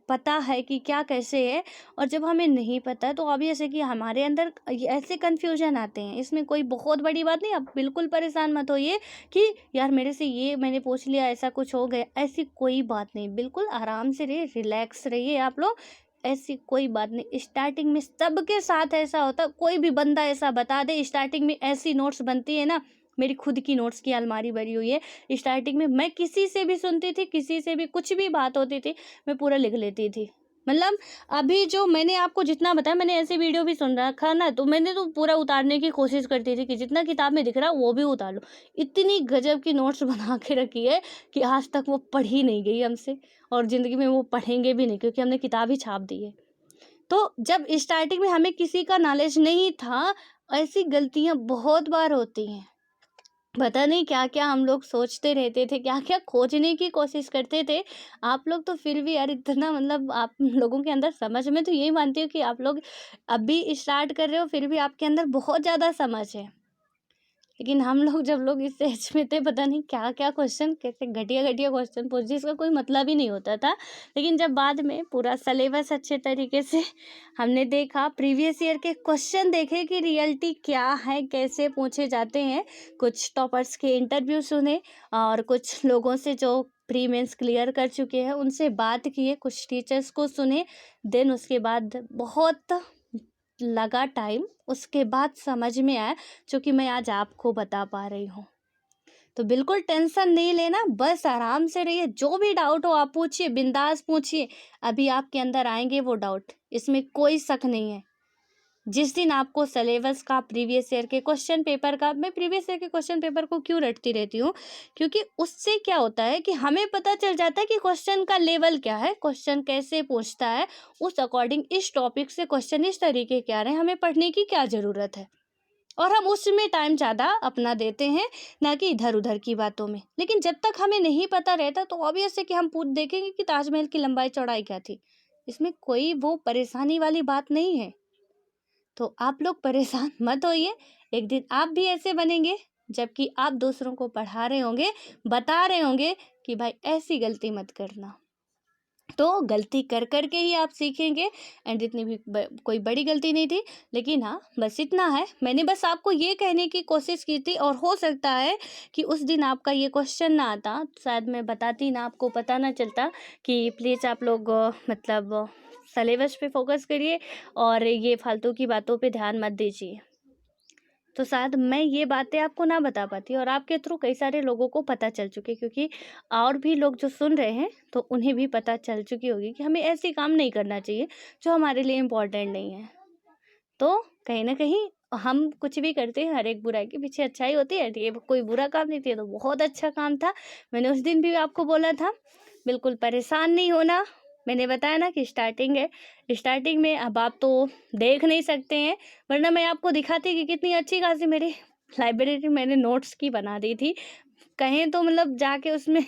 पता है कि क्या कैसे है। और जब हमें नहीं पता तो ऑब्वियस है कि हमारे अंदर ऐसे कन्फ्यूजन आते हैं। इसमें कोई बहुत बड़ी बात नहीं, आप बिल्कुल परेशान मत होइए कि यार मेरे से ये मैंने पूछ लिया, ऐसा कुछ हो गया, ऐसी कोई बात नहीं। बिल्कुल आराम से रहिए, रिलैक्स रहिए आप लोग, ऐसी कोई बात नहीं। स्टार्टिंग में सबके साथ ऐसा होता, कोई भी बंदा ऐसा बता दे, स्टार्टिंग में ऐसी नोट्स बनती है ना, मेरी खुद की नोट्स की अलमारी भरी हुई है। स्टार्टिंग में मैं किसी से भी सुनती थी, किसी से भी कुछ भी बात होती थी, मैं पूरा लिख लेती थी। मतलब अभी जो मैंने आपको जितना बताया, मैंने ऐसे वीडियो भी सुन रखा ना, तो मैंने तो पूरा उतारने की कोशिश करती थी कि जितना किताब में दिख रहा वो भी उतार लो। इतनी गजब की नोट्स बना के रखी है कि आज तक वो पढ़ी नहीं गई हमसे, और ज़िंदगी में वो पढ़ेंगे भी नहीं, क्योंकि हमने किताब ही छाप दी है। तो जब स्टार्टिंग में हमें किसी का नॉलेज नहीं था, ऐसी गलतियाँ बहुत बार होती हैं। पता नहीं क्या-क्या हम लोग सोचते रहते थे, क्या-क्या खोजने की कोशिश करते थे। आप लोग तो फिर भी यार इतना, मतलब आप लोगों के अंदर समझ, मैं तो यही मानती हूँ कि आप लोग अभी स्टार्ट कर रहे हो, फिर भी आपके अंदर बहुत ज़्यादा समझ है। लेकिन हम लोग जब लोग इस एज में थे, पता नहीं क्या-क्या क्वेश्चन, कैसे घटिया-घटिया क्वेश्चन पूछ, जिसका कोई मतलब ही नहीं होता था। लेकिन जब बाद में पूरा सिलेबस अच्छे तरीके से हमने देखा, प्रीवियस ईयर के क्वेश्चन देखे कि रियलिटी क्या है, कैसे पूछे जाते हैं, कुछ टॉपर्स के इंटरव्यू सुने, और कुछ लोगों से जो प्री मेंस क्लियर कर चुके हैं उनसे बात किए, कुछ टीचर्स को सुने, देन उसके बाद बहुत लगा टाइम, उसके बाद समझ में आया, जो कि मैं आज आपको बता पा रही हूँ। तो बिल्कुल टेंशन नहीं लेना, बस आराम से रहिए, जो भी डाउट हो आप पूछिए, बिंदास पूछिए, अभी आपके अंदर आएंगे वो डाउट, इसमें कोई शक नहीं है। जिस दिन आपको सिलेबस का, प्रीवियस ईयर के क्वेश्चन पेपर का, मैं प्रीवियस ईयर के क्वेश्चन पेपर को क्यों रटती रहती हूँ, क्योंकि उससे क्या होता है कि हमें पता चल जाता है कि क्वेश्चन का लेवल क्या है, क्वेश्चन कैसे पूछता है, उस अकॉर्डिंग इस टॉपिक से क्वेश्चन इस तरीके के आ रहे हैं, हमें पढ़ने की क्या ज़रूरत है, और हम उसमें टाइम ज़्यादा अपना देते हैं, ना कि इधर उधर की बातों में। लेकिन जब तक हमें नहीं पता रहता तो ऑब्वियस है कि हम पूछ देखेंगे कि ताजमहल की लंबाई चौड़ाई क्या थी, इसमें कोई वो परेशानी वाली बात नहीं है। तो आप लोग परेशान मत होइए, एक दिन आप भी ऐसे बनेंगे, जबकि आप दूसरों को पढ़ा रहे होंगे, बता रहे होंगे कि भाई ऐसी गलती मत करना। तो गलती कर कर के ही आप सीखेंगे, एंड इतनी भी कोई बड़ी गलती नहीं थी। लेकिन हाँ, बस इतना है, मैंने बस आपको ये कहने की कोशिश की थी, और हो सकता है कि उस दिन आपका ये क्वेश्चन ना आता, शायद मैं बताती ना, आपको पता ना चलता कि प्लीज़ आप लोग मतलब सिलेबस पे फोकस करिए, और ये फालतू की बातों पे ध्यान मत दीजिए। तो शायद मैं ये बातें आपको ना बता पाती, और आपके थ्रू कई सारे लोगों को पता चल चुकी, क्योंकि और भी लोग जो सुन रहे हैं तो उन्हें भी पता चल चुकी होगी कि हमें ऐसे काम नहीं करना चाहिए जो हमारे लिए इम्पोर्टेंट नहीं है। तो कहीं ना कहीं हम कुछ भी करते हैं, हर एक बुराई के पीछे अच्छाई होती है, ये कोई बुरा काम नहीं थी, तो बहुत अच्छा काम था। मैंने उस दिन भी आपको बोला था, बिल्कुल परेशान नहीं होना। मैंने बताया ना कि स्टार्टिंग है, स्टार्टिंग में अब आप तो देख नहीं सकते हैं, वरना मैं आपको दिखाती कि कितनी अच्छी खासी मेरी लाइब्रेरी मैंने नोट्स की बना दी थी। कहें तो मतलब जाके उसमें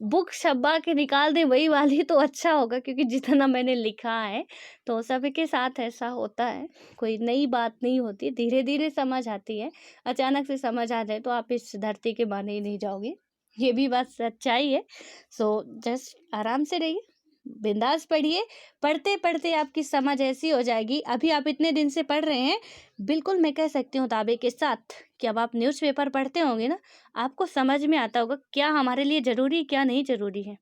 बुक छपा के निकाल दें वही वाली, तो अच्छा होगा, क्योंकि जितना मैंने लिखा है। तो सबके साथ ऐसा होता है, कोई नई बात नहीं होती, धीरे धीरे समझ आती है। अचानक से समझ आ जाए तो आप इस धरती के माने ही नहीं जाओगे, ये भी बात सच्चाई है। सो जस्ट आराम से रहिए, बिंदास पढ़िए, पढ़ते पढ़ते आपकी समझ ऐसी हो जाएगी। अभी आप इतने दिन से पढ़ रहे हैं, बिल्कुल मैं कह सकती हूँ दावे के साथ कि अब आप न्यूज़पेपर पढ़ते होंगे ना, आपको समझ में आता होगा क्या हमारे लिए ज़रूरी, क्या नहीं ज़रूरी है।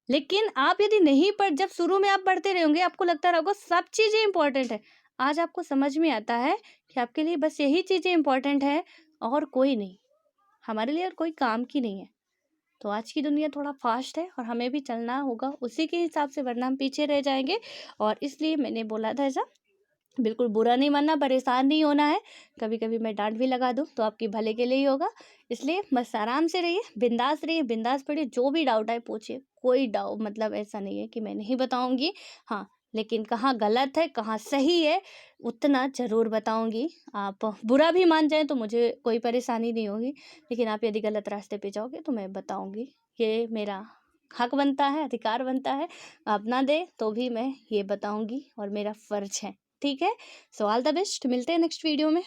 लेकिन आप यदि नहीं पढ़ जब शुरू में आप पढ़ते रहे होंगे, आपको लगता रहा होगा सब चीज़ें इम्पोर्टेंट है। आज आपको समझ में आता है कि आपके लिए बस यही चीज़ें इम्पोर्टेंट है, और कोई नहीं, हमारे लिए और कोई काम की नहीं है। तो आज की दुनिया थोड़ा फास्ट है, और हमें भी चलना होगा उसी के हिसाब से, वरना हम पीछे रह जाएंगे। और इसलिए मैंने बोला था ऐसा। बिल्कुल बुरा नहीं मानना, परेशान नहीं होना है। कभी कभी मैं डांट भी लगा दूँ तो आपके भले के लिए ही होगा। इसलिए बस आराम से रहिए, बिंदास पढ़िए, जो भी डाउट आए पूछिए। कोई डाउट मतलब ऐसा नहीं है कि मैं नहीं बताऊंगी, हाँ, लेकिन कहाँ गलत है कहाँ सही है उतना ज़रूर बताऊंगी। आप बुरा भी मान जाएं तो मुझे कोई परेशानी नहीं होगी, लेकिन आप यदि गलत रास्ते पे जाओगे तो मैं बताऊंगी। ये मेरा हक बनता है, अधिकार बनता है। आप ना दे तो भी मैं ये बताऊंगी और मेरा फ़र्ज़ है। ठीक है? सो ऑल द बेस्ट, मिलते हैं नेक्स्ट वीडियो में।